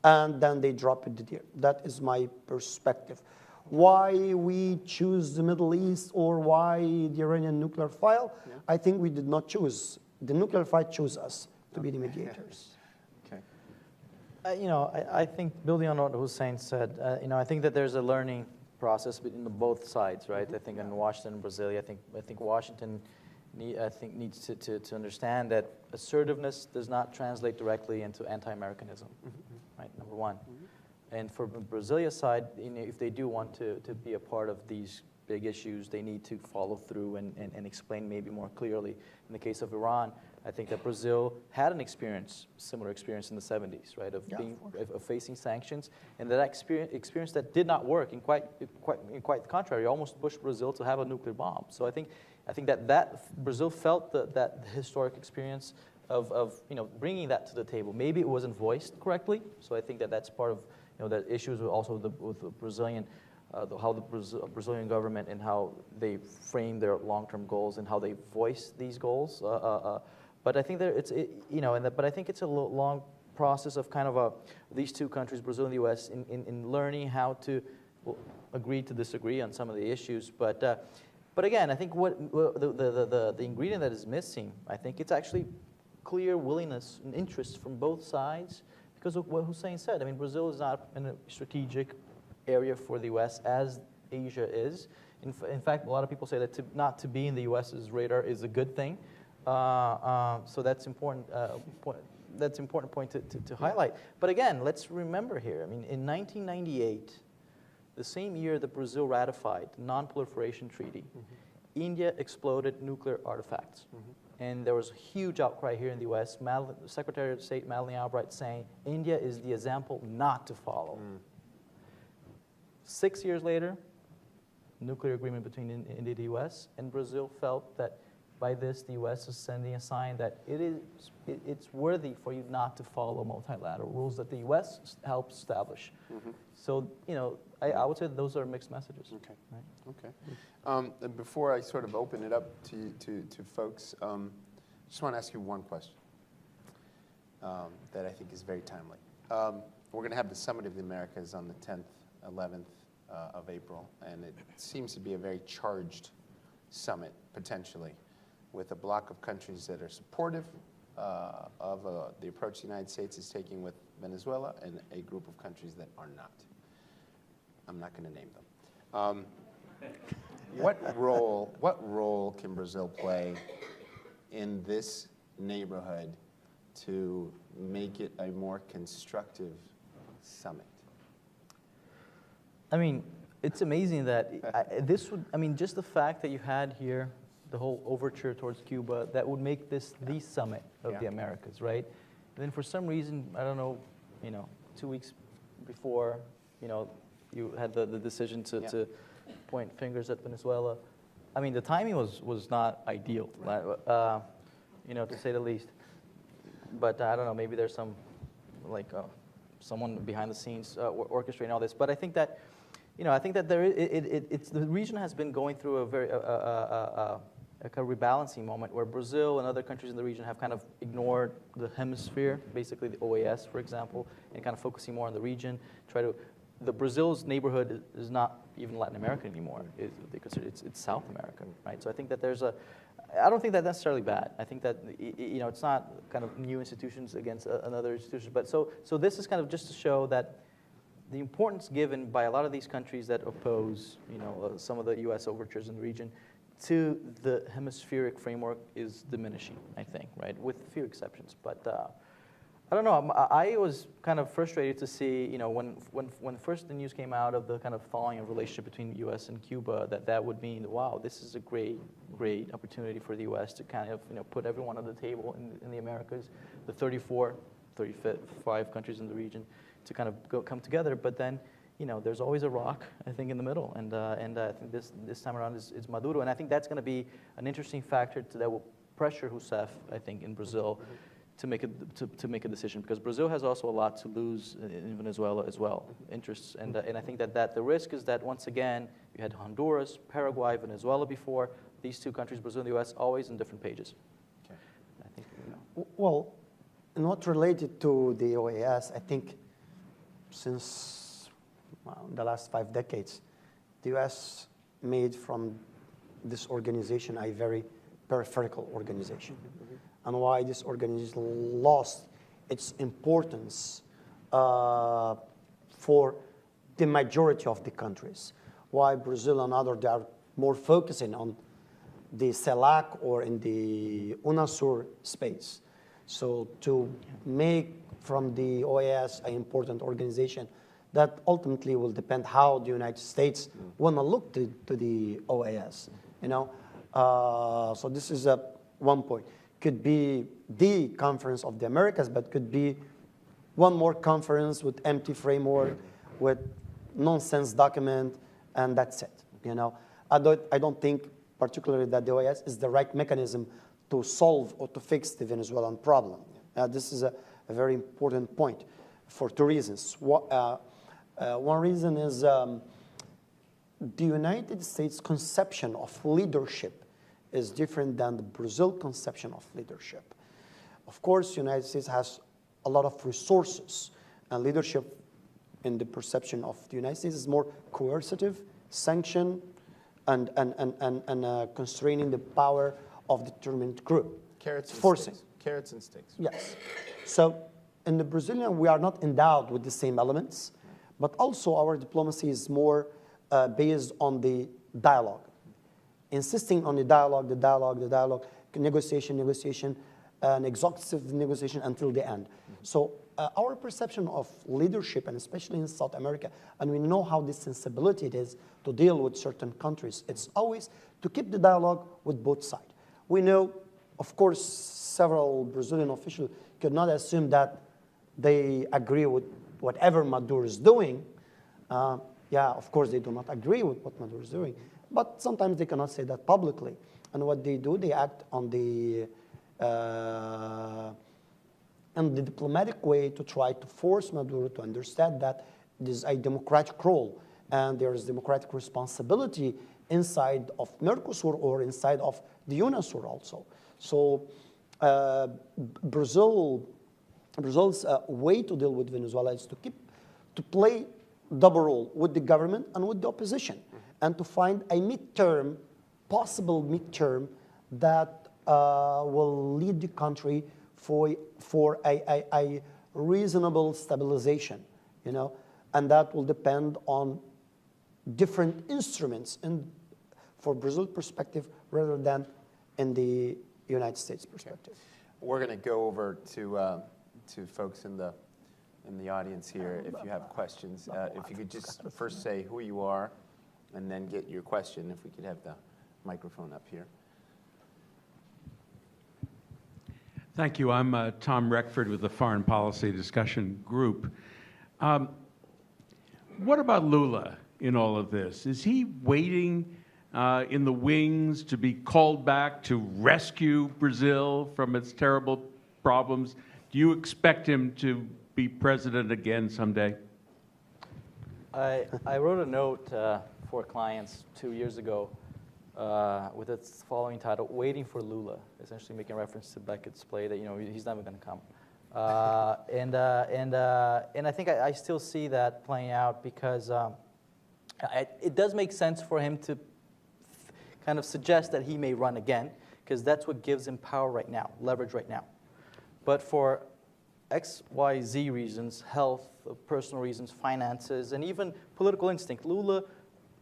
And then they drop it there. That is my perspective. Why we choose the Middle East or why the Iranian nuclear file, I think we did not choose. The nuclear file chose us to be the mediators. You know, I think building on what Hussein said, you know, I think that there's a learning process between both sides, right? I think in Washington and Brazil, I think Washington needs to understand that assertiveness does not translate directly into anti-Americanism, right? Number one. And for Brazilia's side, you know, if they do want to be a part of these big issues, they need to follow through and explain maybe more clearly. In the case of Iran, I think that Brazil had an experience, similar experience in the 70s, right, of facing sanctions, and that experience that did not work, in quite the contrary, almost pushed Brazil to have a nuclear bomb. So I think that Brazil felt that historic experience of you know, bringing that to the table. Maybe it wasn't voiced correctly, so I think that that's part of, you know, the issues also with the Brazilian. How the Brazilian government and how they frame their long-term goals and how they voice these goals. But I think you know, but I think it's a long process of kind of these two countries, Brazil and the U.S., in learning how to agree to disagree on some of the issues. But again, I think the ingredient that is missing, I think it's actually clear willingness and interest from both sides, because of what Hussein said. I mean, Brazil is not in a strategic area for the U.S. as Asia is. In fact, a lot of people say that not to be in the U.S.'s radar is a good thing. So that's important. That's important point to highlight. But again, let's remember here. I mean, in 1998, the same year that Brazil ratified the Non-Proliferation Treaty, India exploded nuclear artifacts. And there was a huge outcry here in the U.S. Secretary of State Madeleine Albright saying, India is the example not to follow. 6 years later, nuclear agreement between India and the U.S., and Brazil felt that by this, the U.S. is sending a sign that it's worthy for you not to follow multilateral rules that the U.S. helped establish. So, you know, I would say those are mixed messages. Okay. Right? Okay. Before I sort of open it up to folks, just want to ask you one question that I think is very timely. We're going to have the Summit of the Americas on the 10th, 11th of April, and it seems to be a very charged summit, potentially, with a block of countries that are supportive of the approach the United States is taking with Venezuela, and a group of countries that are not. I'm not going to name them. What role can Brazil play in this neighborhood to make it a more constructive summit? I mean, it's amazing that I mean, just the fact that you had here the whole overture towards Cuba, that would make this the summit of the Americas, right? And then for some reason, I don't know, you know, 2 weeks before, you know, you had the decision to point fingers at Venezuela. I mean, the timing was not ideal, you know, to say the least. But I don't know, maybe there's some, like, someone behind the scenes orchestrating all this. But I think that, I think that the region has been going through a very a kind of rebalancing moment where Brazil and other countries in the region have kind of ignored the hemisphere, basically the OAS, for example, and kind of focusing more on the region. Brazil's neighborhood is not even Latin America anymore. They consider it's South America, right? So I think that I don't think that's necessarily bad. I think that it's not kind of new institutions against another institution, but so this is kind of just to show that the importance given by a lot of these countries that oppose, some of the U.S. overtures in the region to the hemispheric framework is diminishing, I think, right, with a few exceptions. But I don't know. I was kind of frustrated to see, when first the news came out of the kind of thawing of relationship between the U.S. and Cuba, that would mean, wow, this is a great opportunity for the U.S. to kind of, put everyone on the table in the Americas, the 35 countries in the region, to kind of come together. But then, there's always a rock, I think, in the middle, and I think this time around is Maduro, and I think that's going to be an interesting factor that will pressure Rousseff, I think, in Brazil, to make a decision, because Brazil has also a lot to lose in Venezuela as well, interests, and I think that the risk is that once again you had Honduras, Paraguay, Venezuela before, these two countries, Brazil and the U.S., always in different pages. Okay. I think, Well, not related to the OAS, I think since the last 5 decades, the U.S. made from this organization a very peripheral organization. And why this organization lost its importance for the majority of the countries. Why Brazil and others, they are more focusing on the CELAC or in the UNASUR space. So to make from the OAS an important organization, that ultimately will depend how the United States want to look to the OAS. So this is one point. Could be the Conference of the Americas, but could be one more conference with empty framework, with nonsense document, and that's it. I don't think particularly that the OAS is the right mechanism to solve or to fix the Venezuelan problem. This is a very important point for 2 reasons. One reason is the United States conception of leadership is different than the Brazil conception of leadership. Of course, the United States has a lot of resources, and leadership in the perception of the United States is more coercive, sanction, and constraining the power of the determined group. Carrots and forcing. sticks. Carrots and sticks. Yes. So in the Brazilian, we are not endowed with the same elements, but also our diplomacy is more based on the dialogue. Insisting on the dialogue, negotiation, and exhaustive negotiation until the end. So our perception of leadership, and especially in South America, and we know how this sensibility it is to deal with certain countries, it's always to keep the dialogue with both sides. We know, of course, several Brazilian officials could not assume that they agree with whatever Maduro is doing. Yeah, of course, they do not agree with what Maduro is doing, but sometimes they cannot say that publicly. And what they do, they act on the diplomatic way to try to force Maduro to understand that this is a democratic role, and there is democratic responsibility inside of Mercosur or inside of the UNASUR also. So Brazil's way to deal with Venezuela is to play double role with the government and with the opposition, and to find a possible midterm that will lead the country for a reasonable stabilization, and that will depend on different instruments for Brazil perspective rather than in the United States perspective. Okay. We're going to go over to folks in the audience here if you have questions. If you could just first say who you are and then get your question, if we could have the microphone up here. Thank you. I'm Tom Reckford with the Foreign Policy Discussion Group. What about Lula in all of this? Is he waiting in the wings to be called back to rescue Brazil from its terrible problems? Do you expect him to be president again someday? I wrote a note for clients 2 years ago with its following title, Waiting for Lula, essentially making reference to Beckett's play that, he's never going to come. And I think I still see that playing out because it does make sense for him to kind of suggest that he may run again, because that's what gives him power right now, leverage right now. But for X, Y, Z reasons, health, personal reasons, finances, and even political instinct, Lula,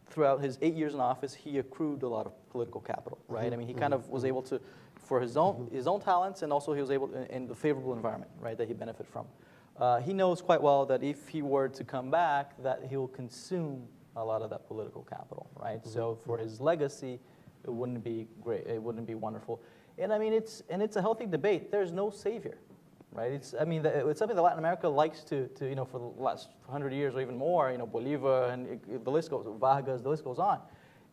throughout his 8 years in office, he accrued a lot of political capital, right? I mean, he kind of was able to, for his own talents, and also he was able to, in the favorable environment, right, that he benefited from. He knows quite well that if he were to come back, that he'll consume a lot of that political capital, right? So for his legacy, it wouldn't be great. It wouldn't be wonderful. And I mean, it's a healthy debate. There's no savior, right? It's something that Latin America likes to for the last 100 years or even more. Bolivar and the list goes, Vargas, the list goes on.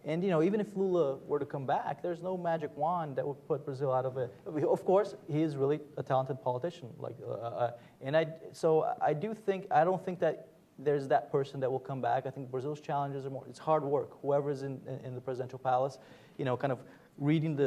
And even if Lula were to come back, there's no magic wand that would put Brazil out of it. Of course, he is really a talented politician. So I don't think that there's that person that will come back. I think Brazil's challenges are more, it's hard work. Whoever's in the presidential palace, kind of reading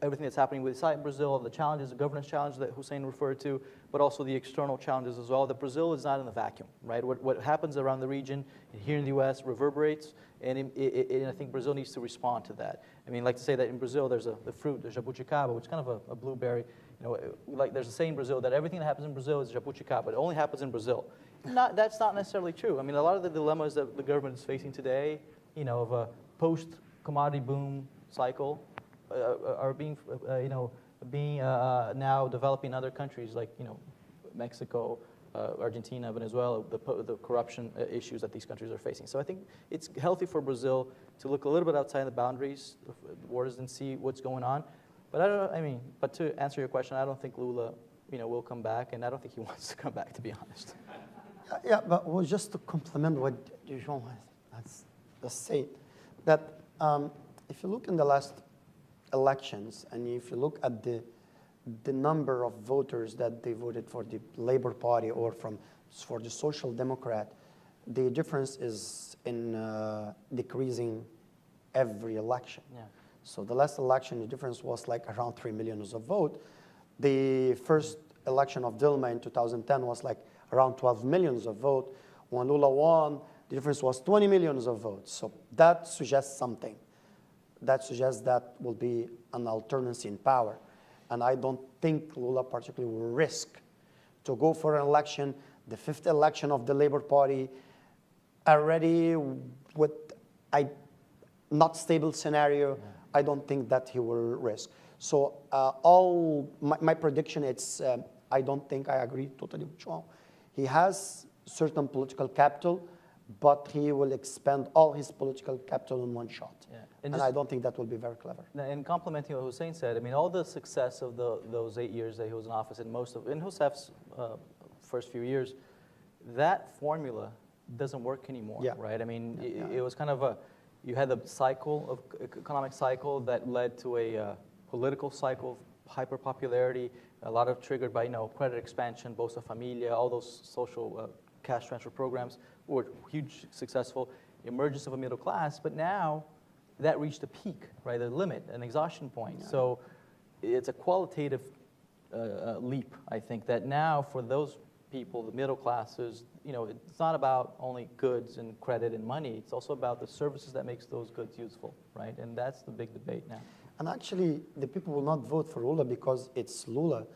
everything that's happening inside Brazil, the challenges, the governance challenge that Hussein referred to, but also the external challenges as well. That Brazil is not in a vacuum, right? What happens around the region, here in the U.S., reverberates, and I think Brazil needs to respond to that. I mean, like to say that in Brazil there's the fruit, the jabuticaba, which is kind of a blueberry. Like there's a saying in Brazil that everything that happens in Brazil is jabuticaba. It only happens in Brazil. That's not necessarily true. I mean, a lot of the dilemmas that the government is facing today, of a post-commodity boom cycle, are being now developing in other countries like Mexico, Argentina, Venezuela, the corruption issues that these countries are facing. So I think it's healthy for Brazil to look a little bit outside the boundaries of the borders and see what's going on. But but to answer your question, I don't think Lula, will come back, and I don't think he wants to come back, to be honest. Yeah, but just to complement what João has said, that if you look in the last elections, and if you look at the number of voters that they voted for the Labour Party or for the Social Democrat, the difference is in decreasing every election. Yeah. So the last election, the difference was like around 3 million of vote. The first election of Dilma in 2010 was like around 12 million of vote. When Lula won, the difference was 20 million of votes. So that suggests something. That suggests that will be an alternance in power. And I don't think Lula particularly will risk to go for an election, the fifth election of the Labour Party, already with a not stable scenario. Yeah. I don't think that he will risk. So my prediction, I don't think I agree totally with João. He has certain political capital, but he will expend all his political capital in one shot. Yeah. And I don't think that will be very clever. And complementing what Hussein said, I mean, all the success of those 8 years that he was in office, and in Rousseff's first few years, that formula doesn't work anymore, yeah. Right? I mean, it was kind of you had the economic cycle that led to a political cycle, hyper-popularity, a lot of triggered by, credit expansion, Bolsa Familia, all those social cash transfer programs were huge, successful, emergence of a middle class, but now that reached a peak, right, a limit, an exhaustion point. Yeah. So it's a qualitative leap, I think, that now for those people, the middle classes, it's not about only goods and credit and money, it's also about the services that makes those goods useful, right? And that's the big debate now. And actually, the people will not vote for Lula because it's Lula.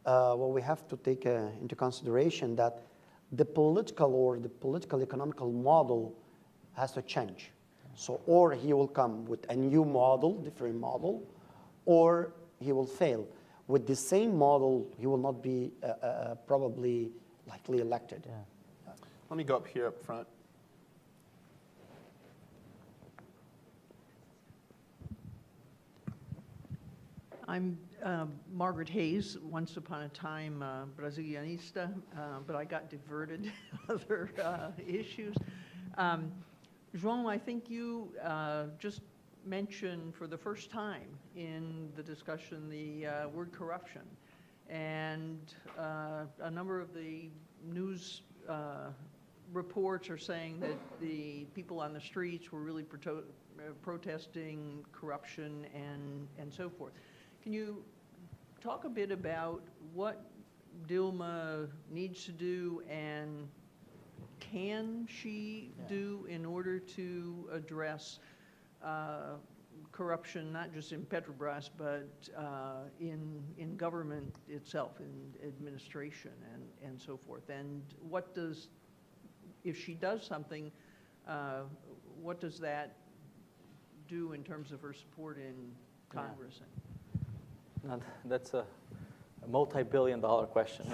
Well, we have to take into consideration that the political economical model has to change. So, or he will come with a new model, different model, or he will fail. With the same model, he will not be probably likely elected. Yeah. Let me go up here up front. I'm Margaret Hayes, once upon a time Brasilianista, but I got diverted other issues. João, I think you just mentioned for the first time in the discussion the word corruption. And a number of the news reports are saying that the people on the streets were really protesting corruption and so forth. Can you talk a bit about what Dilma needs to do and can she do in order to address corruption, not just in Petrobras, but in government itself, in administration and so forth? And what does, if she does something, what does that do in terms of her support in Congress? Now, that's a multi-billion-dollar question.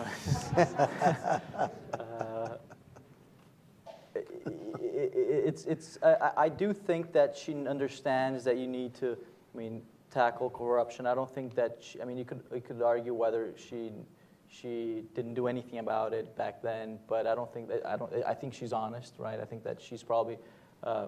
I do think that she understands that you need to, tackle corruption. I don't think that you could argue whether she didn't do anything about it back then, but I don't think that, I think she's honest, right? I think that she's probably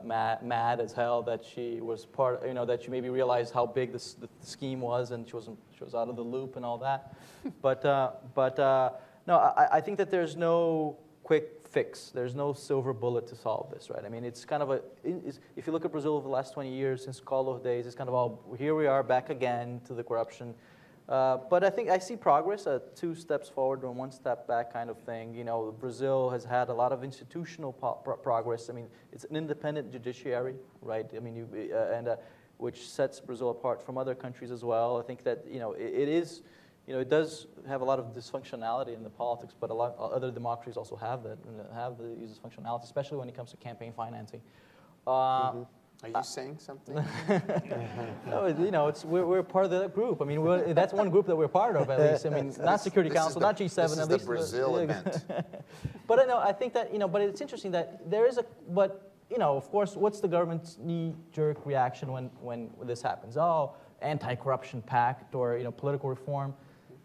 mad as hell that she was that she maybe realized how big the scheme was and she was out of the loop and all that. But no, I think that there's no quick fix. There's no silver bullet to solve this, right? It's kind of if you look at Brazil over the last 20 years, since Collor days, it's kind of all, here we are back again to the corruption. But I think I see progress, 2 steps forward and 1 step back kind of thing. Brazil has had a lot of institutional progress. It's an independent judiciary, right? Which sets Brazil apart from other countries as well. I think that, it does have a lot of dysfunctionality in the politics, but a lot other democracies also have that, have the dysfunctionality, especially when it comes to campaign financing. Are you saying something? No, we're part of that group. That's one group that we're part of, at least. Not Security Council, not G7, at least. This is the Brazil event. But I think that, but it's interesting that there is of course, what's the government's knee-jerk reaction when this happens? Oh, anti-corruption pact or, political reform.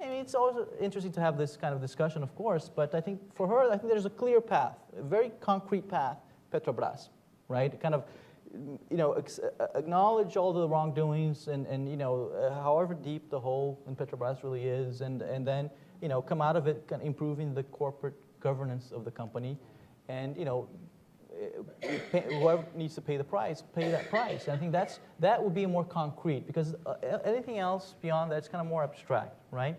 It's always interesting to have this kind of discussion, of course, but I think for her, I think there's a clear path, a very concrete path, Petrobras, right? Kind of, acknowledge all the wrongdoings and however deep the hole in Petrobras really is, and then, come out of it improving the corporate governance of the company, and, whoever needs to pay the price, pay that price. And I think that would be more concrete, because anything else beyond that is kind of more abstract, right?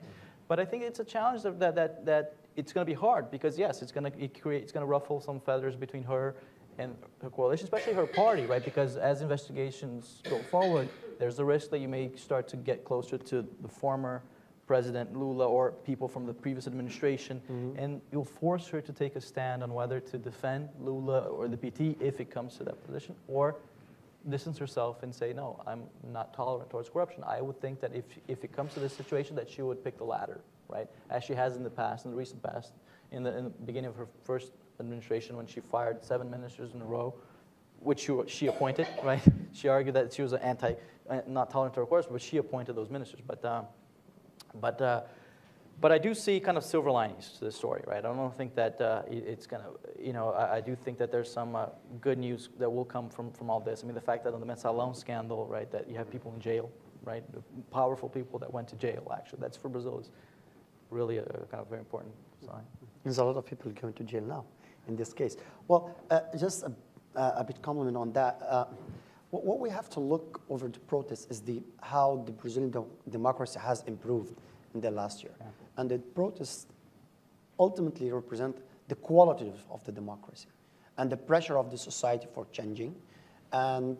But I think it's a challenge that it's going to be hard, because yes, it's going to ruffle some feathers between her and her coalition, especially her party, right? Because as investigations go forward, there's the risk that you may start to get closer to the former President Lula or people from the previous administration, and you'll force her to take a stand on whether to defend Lula or the PT if it comes to that position, or distance herself and say, no, I'm not tolerant towards corruption. I would think that if it comes to this situation, that she would pick the latter, right? As she has in the past, in the recent past, in the beginning of her first administration, when she fired 7 ministers in a row, which she appointed, right? She argued that she was not tolerant to her course, but she appointed those ministers. But I do see kind of silver linings to this story, right? I don't think that it's going to, I do think that there's some good news that will come from all this. The fact that on the Mensalão scandal, right, that you have people in jail, right? Powerful people that went to jail, actually. That's for Brazil is really a kind of very important sign. There's a lot of people going to jail now in this case. Well, just a bit comment on that. What we have to look over the protest is how the Brazilian democracy has improved in the last year. Yeah. And the protests ultimately represent the quality of the democracy and the pressure of the society for changing and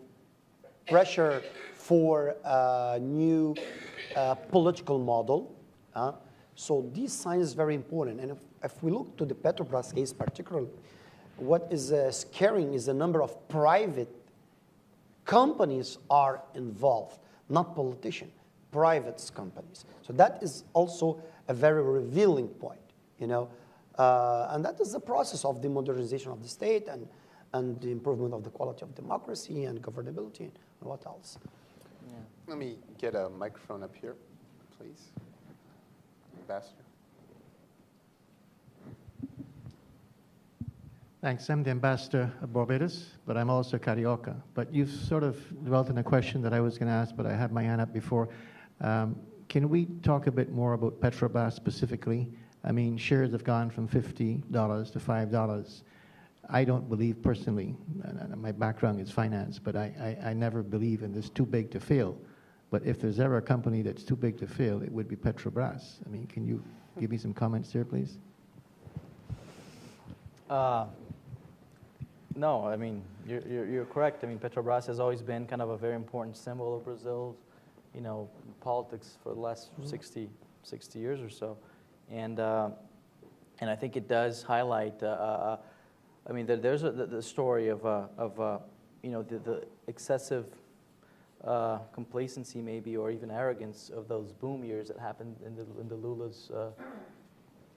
pressure for a new political model. So these signs is very important. And if we look to the Petrobras case particularly, what is scaring is the number of private companies are involved, not politicians, private companies. So that is also a very revealing point, and that is the process of the modernization of the state and the improvement of the quality of democracy and governability and what else. Yeah. Let me get a microphone up here, please. Ambassador. Thanks. I'm the ambassador of Barbados, but I'm also Carioca. But you've sort of dwelt on a question that I was going to ask, but I had my hand up before. Can we talk a bit more about Petrobras specifically? Shares have gone from $50 to $5. I don't believe personally, and my background is finance, but I never believe in this too big to fail. But if there's ever a company that's too big to fail, it would be Petrobras. I mean, can you give me some comments there, please? No, I mean, you're correct. I mean, Petrobras has always been kind of a very important symbol of Brazil's, politics for the last 60 years or so. And I think it does highlight, I mean, there's the story of the excessive complacency maybe, or even arrogance of those boom years that happened in the Lula's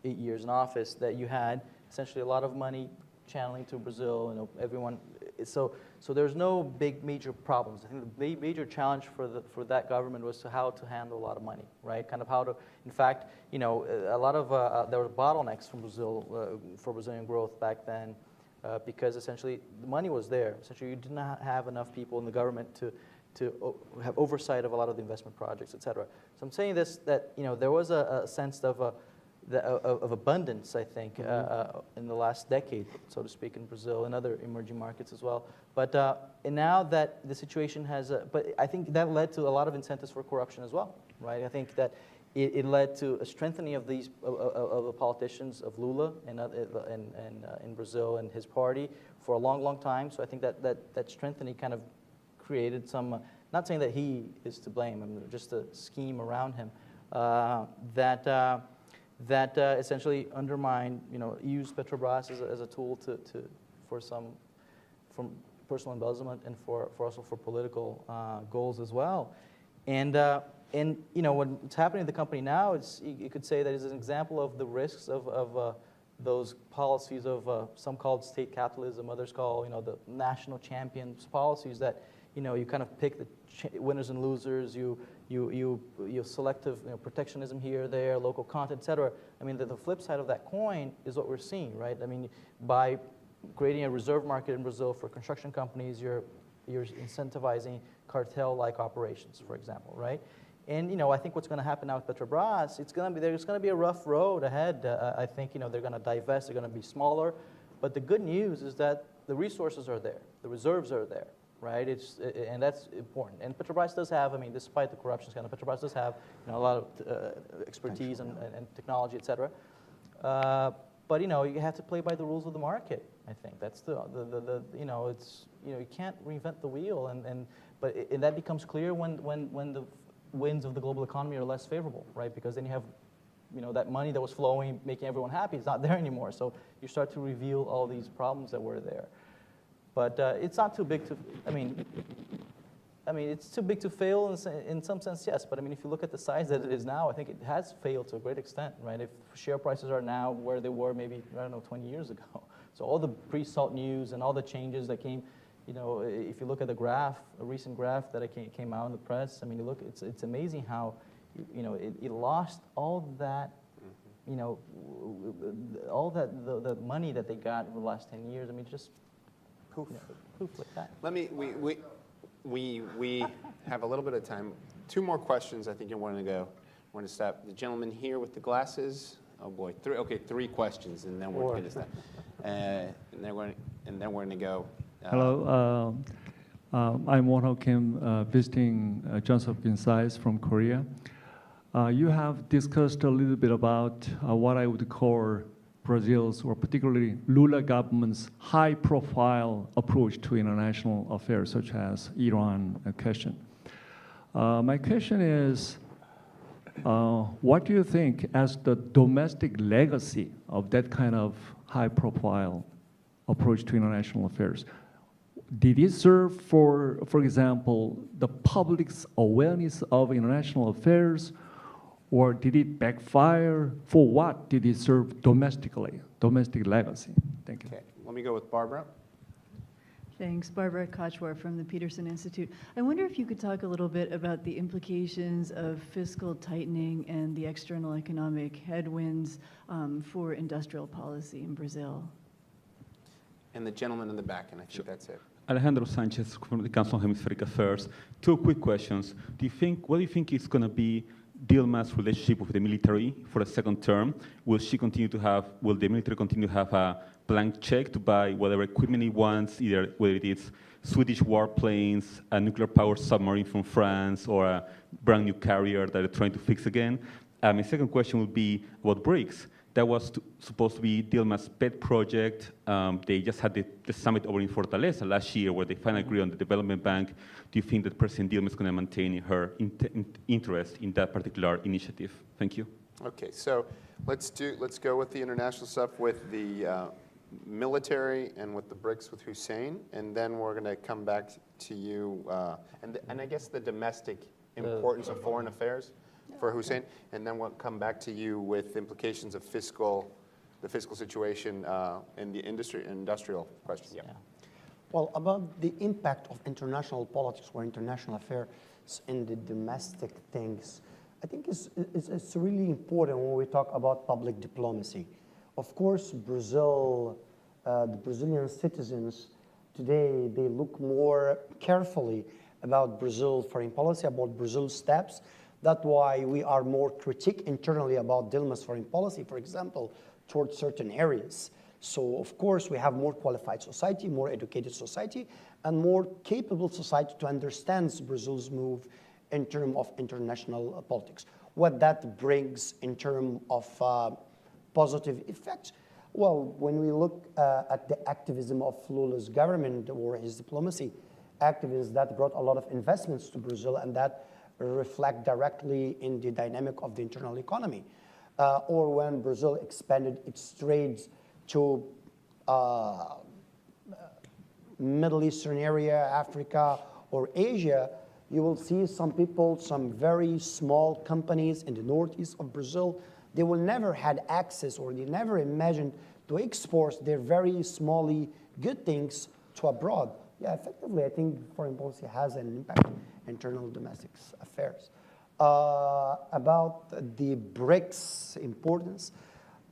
8 years in office, that you had essentially a lot of money channeling to Brazil, everyone. So there's no big major problems. I think the major challenge for that government was how to handle a lot of money, right? Kind of how to, in fact, a lot of there were bottlenecks from Brazil for Brazilian growth back then, because essentially the money was there. Essentially, you did not have enough people in the government to have oversight of a lot of the investment projects, et cetera. So I'm saying this, that there was a sense of abundance, I think, in the last decade, so to speak, in Brazil and other emerging markets as well. But and now that the situation has, but I think that led to a lot of incentives for corruption as well, right? I think that it led to a strengthening of these of the politicians, of Lula and in Brazil and his party for a long time. So I think that strengthening kind of created some, not saying that he is to blame, I mean, just a scheme around him that essentially undermined, used Petrobras as a tool for personal embezzlement and also for political goals as well. And what's happening in the company now, you could say that is an example of the risks of those policies of some called state capitalism, others call the national champions policies, that you kind of pick the winners and losers, you selective protectionism here, there, local content, et cetera. I mean, the flip side of that coin is what we're seeing, right? I mean, by creating a reserve market in Brazil for construction companies, you're incentivizing cartel-like operations, for example, right? And I think what's going to happen now with Petrobras, there's going to be a rough road ahead. I think they're going to divest, they're going to be smaller, but the good news is that the resources are there, the reserves are there. Right, and that's important. And Petrobras does have, I mean, despite the corruption scandal, Petrobras does have a lot of expertise and technology, et cetera. But you have to play by the rules of the market. I think that's it's you can't reinvent the wheel, and that becomes clear when the winds of the global economy are less favorable, right? Because then you have that money that was flowing, making everyone happy, is not there anymore. So you start to reveal all these problems that were there. But it's not too big to, I mean, it's too big to fail in some sense, yes. But I mean, if you look at the size that it is now, I think it has failed to a great extent, right? If share prices are now where they were maybe, 20 years ago. So all the pre-salt news and all the changes that came, if you look at the graph, a recent graph that came out in the press, I mean, you look, it's amazing how, it lost all that, all that the money that they got in the last 10 years. I mean, just poof, poof like that. Let me, we have a little bit of time. 2 more questions. I think you're wanting to go. We're going to stop. The gentleman here with the glasses. Oh boy, 3 questions, and then we're going to stop. And then we're going to go. Hello, I'm Won-Ho Kim, visiting Johns Hopkins Science from Korea. You have discussed a little bit about what I would call Brazil's, or particularly Lula government's, high-profile approach to international affairs, such as Iran question. My question is, what do you think as the domestic legacy of that kind of high-profile approach to international affairs? Did it serve for example, the public's awareness of international affairs, or did it backfire? For what did it serve domestically, domestic legacy? Thank you. Okay, let me go with Barbara. Thanks. Barbara Kochwar from the Peterson Institute. I wonder if you could talk a little bit about the implications of fiscal tightening and the external economic headwinds for industrial policy in Brazil. And the gentleman in the back, and I think that's it. Alejandro Sanchez from the Council on Hemispheric Affairs. 2 quick questions. What do you think is going to be Dilma's relationship with the military for a second term? Will the military continue to have a blank check to buy whatever equipment it wants, either whether it is Swedish warplanes, a nuclear-powered submarine from France, or a brand new carrier that they're trying to fix again? My second question would be about BRICS. That was supposed to be Dilma's pet project. They just had the summit over in Fortaleza last year where they finally agreed on the development bank. Do you think that President Dilma is going to maintain her interest in that particular initiative? Thank you. Okay, so let's go with the international stuff with the military and with the BRICS with Hussein, and then we're going to come back to you, and I guess the domestic importance of foreign affairs for Hussein, and then we'll come back to you with implications of the fiscal situation in the industrial question. Yeah. Well, about the impact of international politics or international affairs in the domestic things, I think it's really important when we talk about public diplomacy. Of course, Brazil, the Brazilian citizens today, they look more carefully about Brazil foreign policy, about Brazil's steps. That's why we are more critique internally about Dilma's foreign policy, for example, towards certain areas. So, of course, we have more qualified society, more educated society, and more capable society to understand Brazil's move in terms of international politics. What that brings in terms of positive effects? Well, when we look at the activism of Lula's government or his diplomacy activists, that brought a lot of investments to Brazil, and that reflect directly in the dynamic of the internal economy. Or when Brazil expanded its trades to Middle Eastern area, Africa, or Asia, you will see some people, some very small companies in the northeast of Brazil, they will never had access or they never imagined to export their very smally good things to abroad. Yeah, effectively, I think foreign policy has an impact on internal domestic affairs. About the BRICS importance,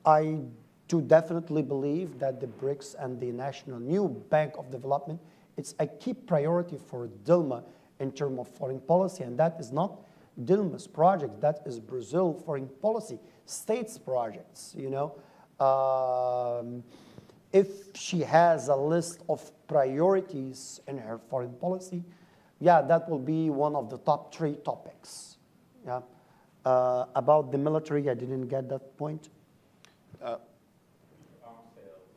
I do definitely believe that the BRICS and the National New Bank of Development, it's a key priority for Dilma in terms of foreign policy, and that is not Dilma's project, that is Brazil foreign policy, states projects, you know. If she has a list of priorities in her foreign policy, yeah, that will be one of the top 3 topics. Yeah. About the military, I didn't get that point.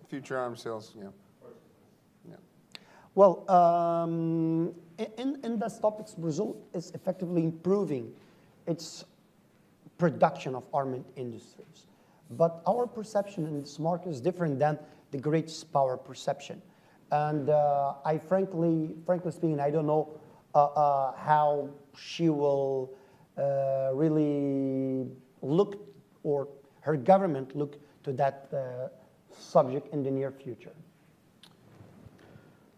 Future arms sales, yeah. Yeah. Well, in those topics, Brazil is effectively improving its production of armament industries. But our perception in this market is different than the great power perception. And I frankly speaking, I don't know how she will really look, or her government look to that subject in the near future.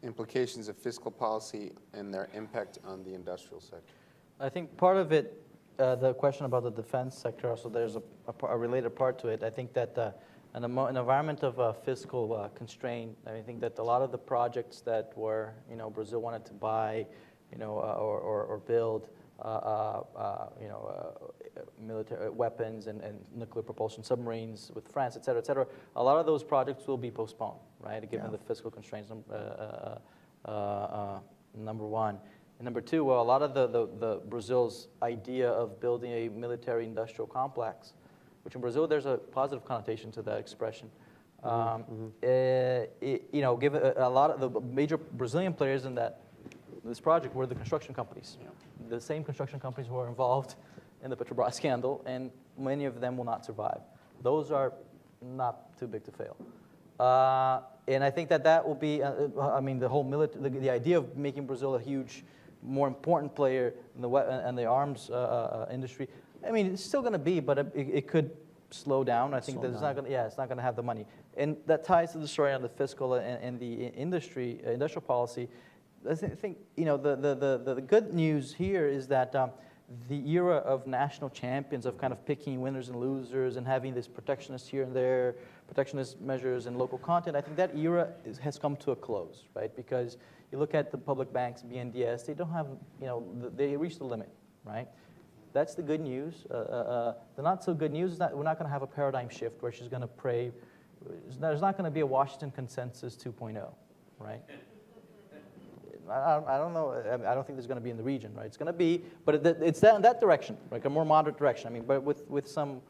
Implications of fiscal policy and their impact on the industrial sector. I think part of it, the question about the defense sector, also there's a related part to it. I think that in an environment of fiscal constraint, I think that a lot of the projects that were, Brazil wanted to buy, or build, military weapons and nuclear propulsion submarines with France, et cetera, a lot of those projects will be postponed, right, given the fiscal constraints, number one. And number two, well, a lot of the Brazil's idea of building a military industrial complex, which in Brazil there's a positive connotation to that expression. Given a lot of the major Brazilian players in this project were the construction companies, the same construction companies who were involved in the Petrobras scandal, and many of them will not survive. Those are not too big to fail. And I think that will be, the whole the idea of making Brazil a huge, more important player in the arms industry. I mean, it's still going to be, but it could slow down. I think that it's not going to. Yeah, it's not going to have the money, and that ties to the story on the fiscal and the industrial policy. I think the good news here is that the era of national champions, of kind of picking winners and losers and having this protectionist here and there, protectionist measures and local content, I think that era has come to a close, right? Because you look at the public banks, BNDES, they don't have, they reached the limit, right? That's the good news. The not so good news is that we're not going to have a paradigm shift where she's going to pray. There's not going to be a Washington Consensus 2.0, right? I don't know. I don't think there's going to be in the region, right? It's going to be, but it's in that direction, like a more moderate direction. I mean, but with some,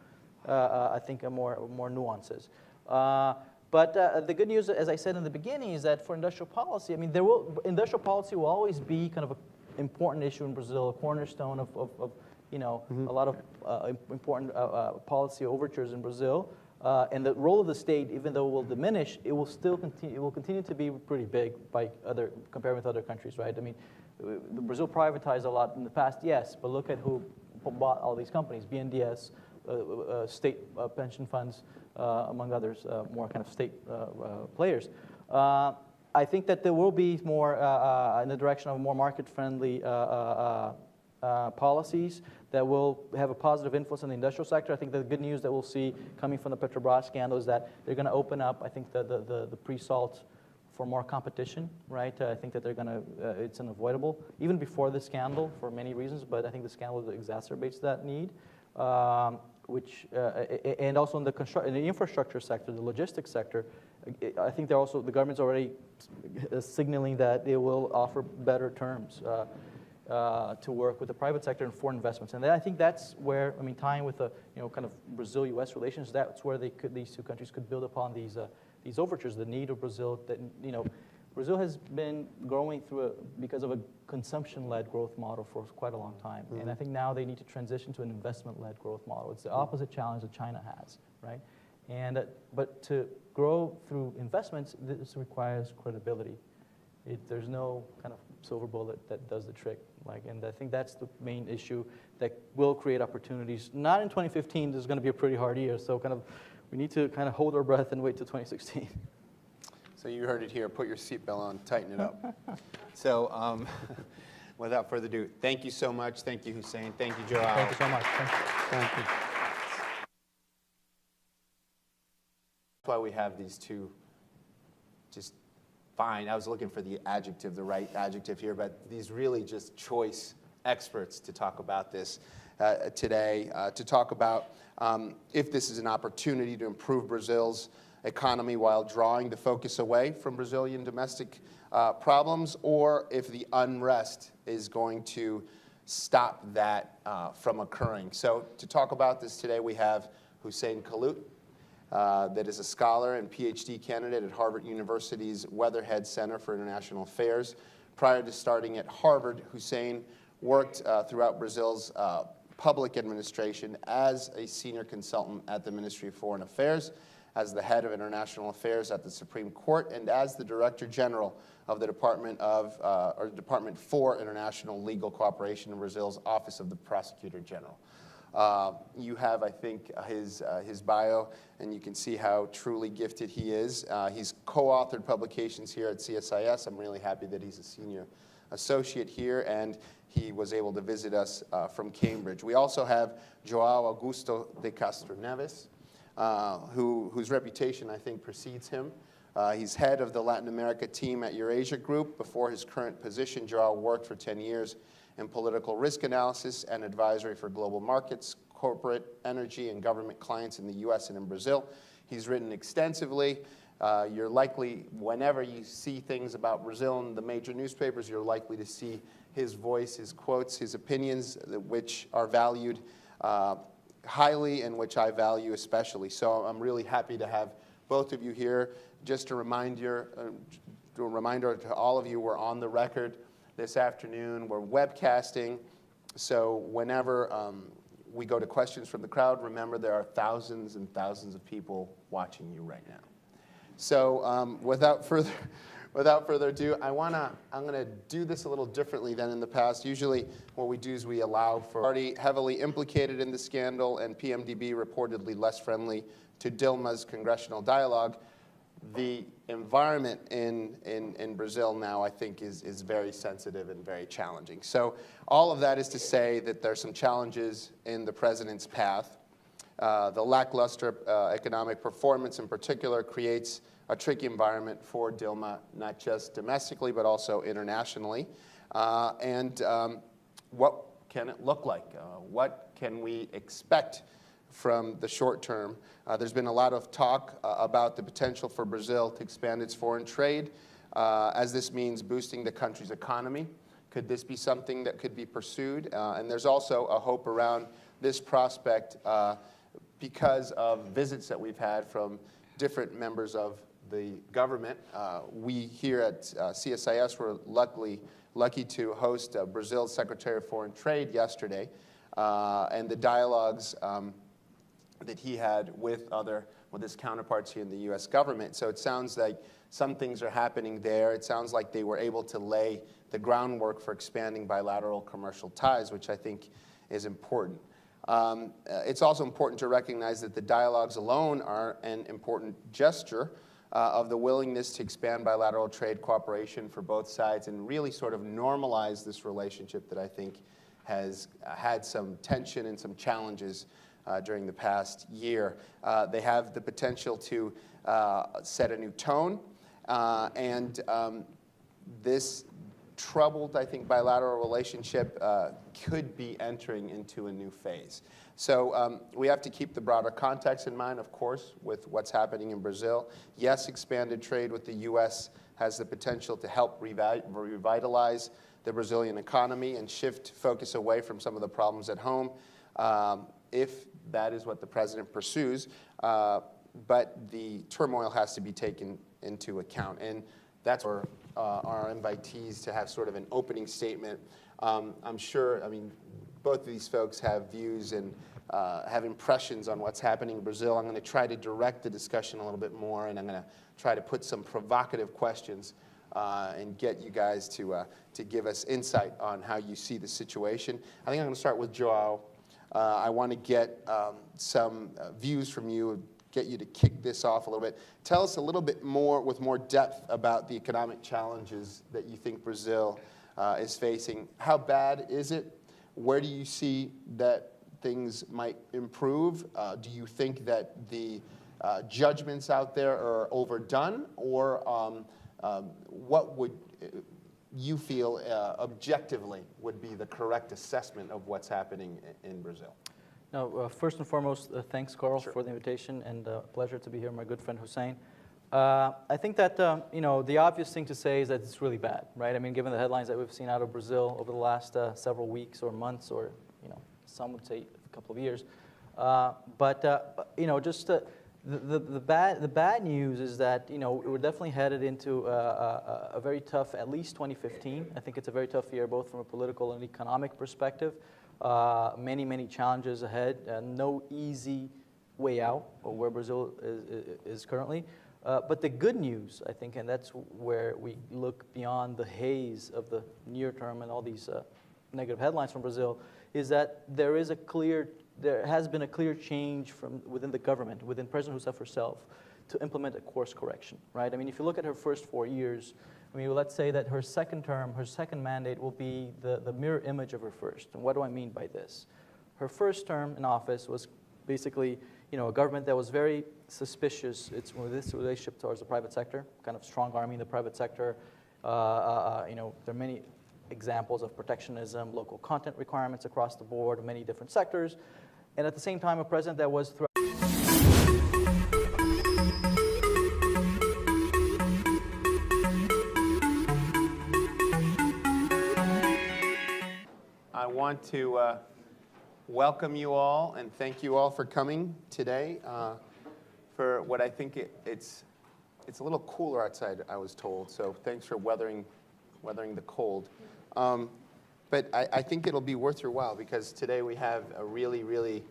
I think, more nuances. But the good news, as I said in the beginning, is that for industrial policy, I mean, industrial policy will always be kind of an important issue in Brazil, a cornerstone of you know, a lot of important policy overtures in Brazil. And the role of the state, even though it will diminish, it will still continue. It will continue to be pretty big compared with other countries, right? I mean, Brazil privatized a lot in the past, yes, but look at who bought all these companies: BNDES, state pension funds, among others, more kind of state players. I think that there will be more in the direction of more market-friendly policies that will have a positive influence on the industrial sector. I think the good news that we'll see coming from the Petrobras scandal is that they're going to open up, I think, the pre-salt for more competition, right? I think that they're going to, it's unavoidable, even before the scandal for many reasons, but I think the scandal exacerbates that need. And also in the infrastructure sector, the logistics sector, I think they're also, the government's already signaling that they will offer better terms to work with the private sector and foreign investments. And I think that's where, I mean, tying with the, you know, kind of Brazil-U.S. relations, that's where these two countries could build upon these overtures, the need of Brazil that, you know, Brazil has been growing because of a consumption-led growth model for quite a long time. Mm-hmm. And I think now they need to transition to an investment-led growth model. It's the opposite challenge that China has, right? And, but to grow through investments, this requires credibility. There's no kind of silver bullet that does the trick. And I think that's the main issue that will create opportunities. Not in 2015, this is going to be a pretty hard year, so kind of we need to kind of hold our breath and wait till 2016. So you heard it here. Put your seatbelt on, tighten it up. So without further ado, thank you so much. Thank you, Hussein. Thank you, Joao. Thank you so much. Thank you. That's why we have these two just fine. I was looking for the adjective, the right adjective here, but these really just choice experts to talk about this today, to talk about if this is an opportunity to improve Brazil's economy while drawing the focus away from Brazilian domestic problems, or if the unrest is going to stop that from occurring. So to talk about this today, we have Hussein Kalut, that is a scholar and PhD candidate at Harvard University's Weatherhead Center for International Affairs. Prior to starting at Harvard, Hussein worked throughout Brazil's public administration as a senior consultant at the Ministry of Foreign Affairs, as the head of international affairs at the Supreme Court, and as the Director General of the Department for International Legal Cooperation in Brazil's Office of the Prosecutor General. You have, I think, his bio, and you can see how truly gifted he is. He's co-authored publications here at CSIS. I'm really happy that he's a senior associate here, and he was able to visit us from Cambridge. We also have Joao Augusto de Castro Neves, whose reputation, I think, precedes him. He's head of the Latin America team at Eurasia Group. Before his current position, Joao worked for 10 years in political risk analysis and advisory for global markets, corporate, energy, and government clients in the U.S. and in Brazil. He's written extensively. You're likely, whenever you see things about Brazil in the major newspapers, you're likely to see his voice, his quotes, his opinions, which are valued highly and which I value especially. So I'm really happy to have both of you here. Just a reminder to all of you, we're on the record this afternoon. We're webcasting, so whenever we go to questions from the crowd, remember there are thousands and thousands of people watching you right now. So without further ado, I'm going to do this a little differently than in the past. Usually what we do is we allow for party heavily implicated in the scandal and PMDB reportedly less friendly to Dilma's congressional dialogue. The environment in Brazil now, I think, is very sensitive and very challenging. So all of that is to say that there are some challenges in the president's path. The lackluster economic performance in particular creates a tricky environment for Dilma, not just domestically, but also internationally. What can it look like? What can we expect from the short term? There's been a lot of talk about the potential for Brazil to expand its foreign trade, as this means boosting the country's economy. Could this be something that could be pursued? And there's also a hope around this prospect because of visits that we've had from different members of the government. We here at CSIS were lucky to host Brazil's Secretary of Foreign Trade yesterday, and the dialogues that he had with his counterparts here in the U.S. government. So it sounds like some things are happening there. It sounds like they were able to lay the groundwork for expanding bilateral commercial ties, which I think is important. It's also important to recognize that the dialogues alone are an important gesture of the willingness to expand bilateral trade cooperation for both sides and really sort of normalize this relationship that I think has had some tension and some challenges during the past year. They have the potential to set a new tone, and this troubled, I think, bilateral relationship could be entering into a new phase. So we have to keep the broader context in mind, of course, with what's happening in Brazil. Yes, expanded trade with the U.S. has the potential to help revitalize the Brazilian economy and shift focus away from some of the problems at home, if that is what the president pursues. But the turmoil has to be taken into account. And that's where our invitees to have sort of an opening statement. I'm sure, both of these folks have views and have impressions on what's happening in Brazil. I'm going to try to direct the discussion a little bit more, and I'm going to try to put some provocative questions and get you guys to give us insight on how you see the situation. I think I'm going to start with Joao. I want to get some views from you, get you to kick this off a little bit. Tell us a little bit more, with more depth, about the economic challenges that you think Brazil is facing. How bad is it? Where do you see that things might improve? Do you think that the judgments out there are overdone? Or what would you feel objectively would be the correct assessment of what's happening in Brazil? No, first and foremost, thanks, Carl, for the invitation, and pleasure to be here, my good friend Hussein. I think that the obvious thing to say is that it's really bad, right? Given the headlines that we've seen out of Brazil over the last several weeks or months, or some would say a couple of years. The bad news is that we're definitely headed into a very tough, at least 2015. I think it's a very tough year, both from a political and economic perspective. Many challenges ahead, no easy way out of where Brazil is currently. But the good news, I think, and that's where we look beyond the haze of the near term and all these negative headlines from Brazil, is that there has been a clear change from within the government, within President Rousseff herself, to implement a course correction, right? If you look at her first 4 years, let's say that her second term, her second mandate will be the mirror image of her first. And what do I mean by this? Her first term in office was basically, a government that was very suspicious. It's with this relationship towards the private sector, kind of strong-arming the private sector. There are many examples of protectionism, local content requirements across the board, many different sectors. And at the same time, a president that was I want to welcome you all and thank you all for coming today for what I think it's a little cooler outside, I was told, so thanks for weathering the cold. But I think it'll be worth your while, because today we have a really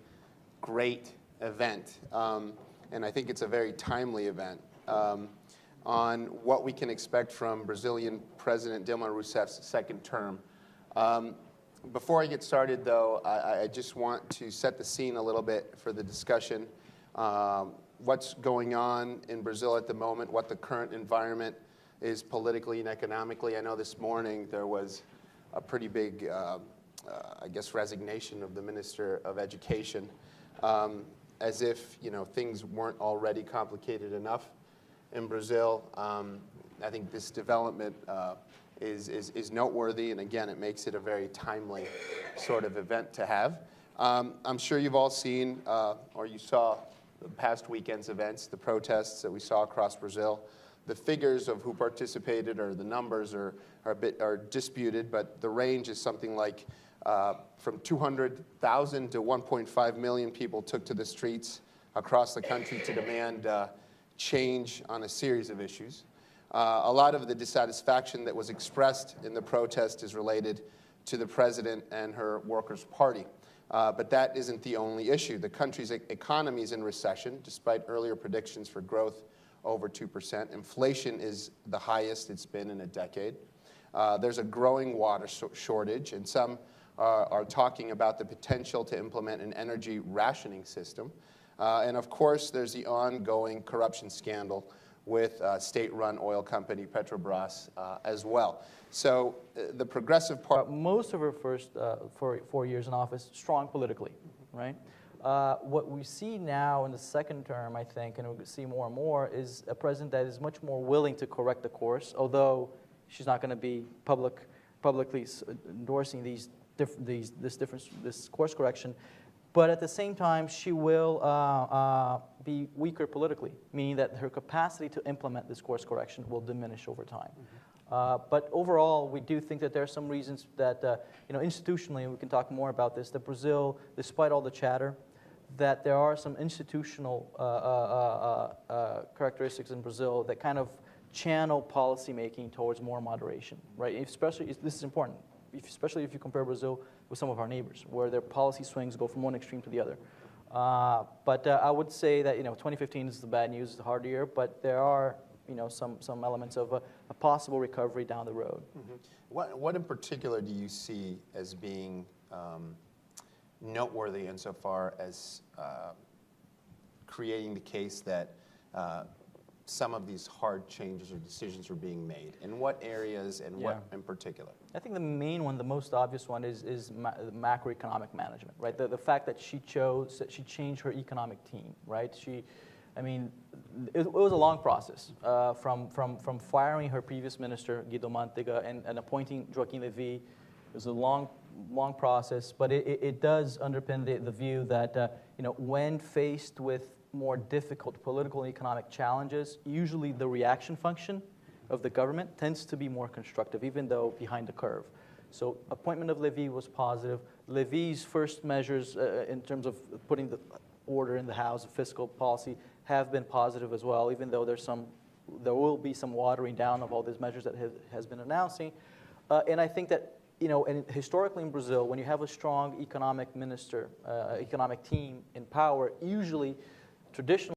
great event, and I think it's a very timely event, on what we can expect from Brazilian President Dilma Rousseff's second term. Before I get started, though, I just want to set the scene a little bit for the discussion. What's going on in Brazil at the moment, what the current environment is politically and economically. I know this morning there was a pretty big, resignation of the Minister of Education, as if things weren't already complicated enough in Brazil. I think this development is noteworthy, and again, it makes it a very timely sort of event to have. I'm sure you've all seen, or you saw the past weekend's events, the protests that we saw across Brazil. The figures of who participated or the numbers are disputed, but the range is something like from 200,000 to 1.5 million people took to the streets across the country to demand change on a series of issues. A lot of the dissatisfaction that was expressed in the protest is related to the president and her Workers' Party. But that isn't the only issue. The country's economy is in recession, despite earlier predictions for growth over 2%. Inflation is the highest it's been in a decade. There's a growing water shortage, and some are talking about the potential to implement an energy rationing system. And of course, there's the ongoing corruption scandal with state-run oil company Petrobras as well. So the Progressive Party... Most of her first 4 years in office, strong politically, right? What we see now in the second term, I think, and we see more and more, is a president that is much more willing to correct the course, although she's not going to be publicly endorsing this course correction. But at the same time, she will be weaker politically, meaning that her capacity to implement this course correction will diminish over time. But overall, we do think that there are some reasons that, institutionally, and we can talk more about this, that Brazil, despite all the chatter, that there are some institutional characteristics in Brazil that kind of channel policymaking towards more moderation, right? Especially, this is important, especially if you compare Brazil with some of our neighbors, where their policy swings go from one extreme to the other. But I would say that 2015 is the bad news, it's a hard year, but there are some elements of a possible recovery down the road. Mm-hmm. What in particular do you see as being noteworthy insofar as creating the case that some of these hard changes or decisions are being made? In what areas and what in particular? I think the main one, the most obvious one, is macroeconomic management, right? The fact that she changed her economic team, right? It was a long process from firing her previous minister, Guido Mantega, and appointing Joaquim Levy. It was a long process, but it does underpin the view that when faced with more difficult political and economic challenges, usually the reaction function of the government tends to be more constructive, even though behind the curve. So appointment of Levy was positive. Levy's first measures in terms of putting the order in the house of fiscal policy have been positive as well, even though there will be some watering down of all these measures that has been announcing. And I think that and historically in Brazil, when you have a strong economic minister, economic team in power, usually, traditionally,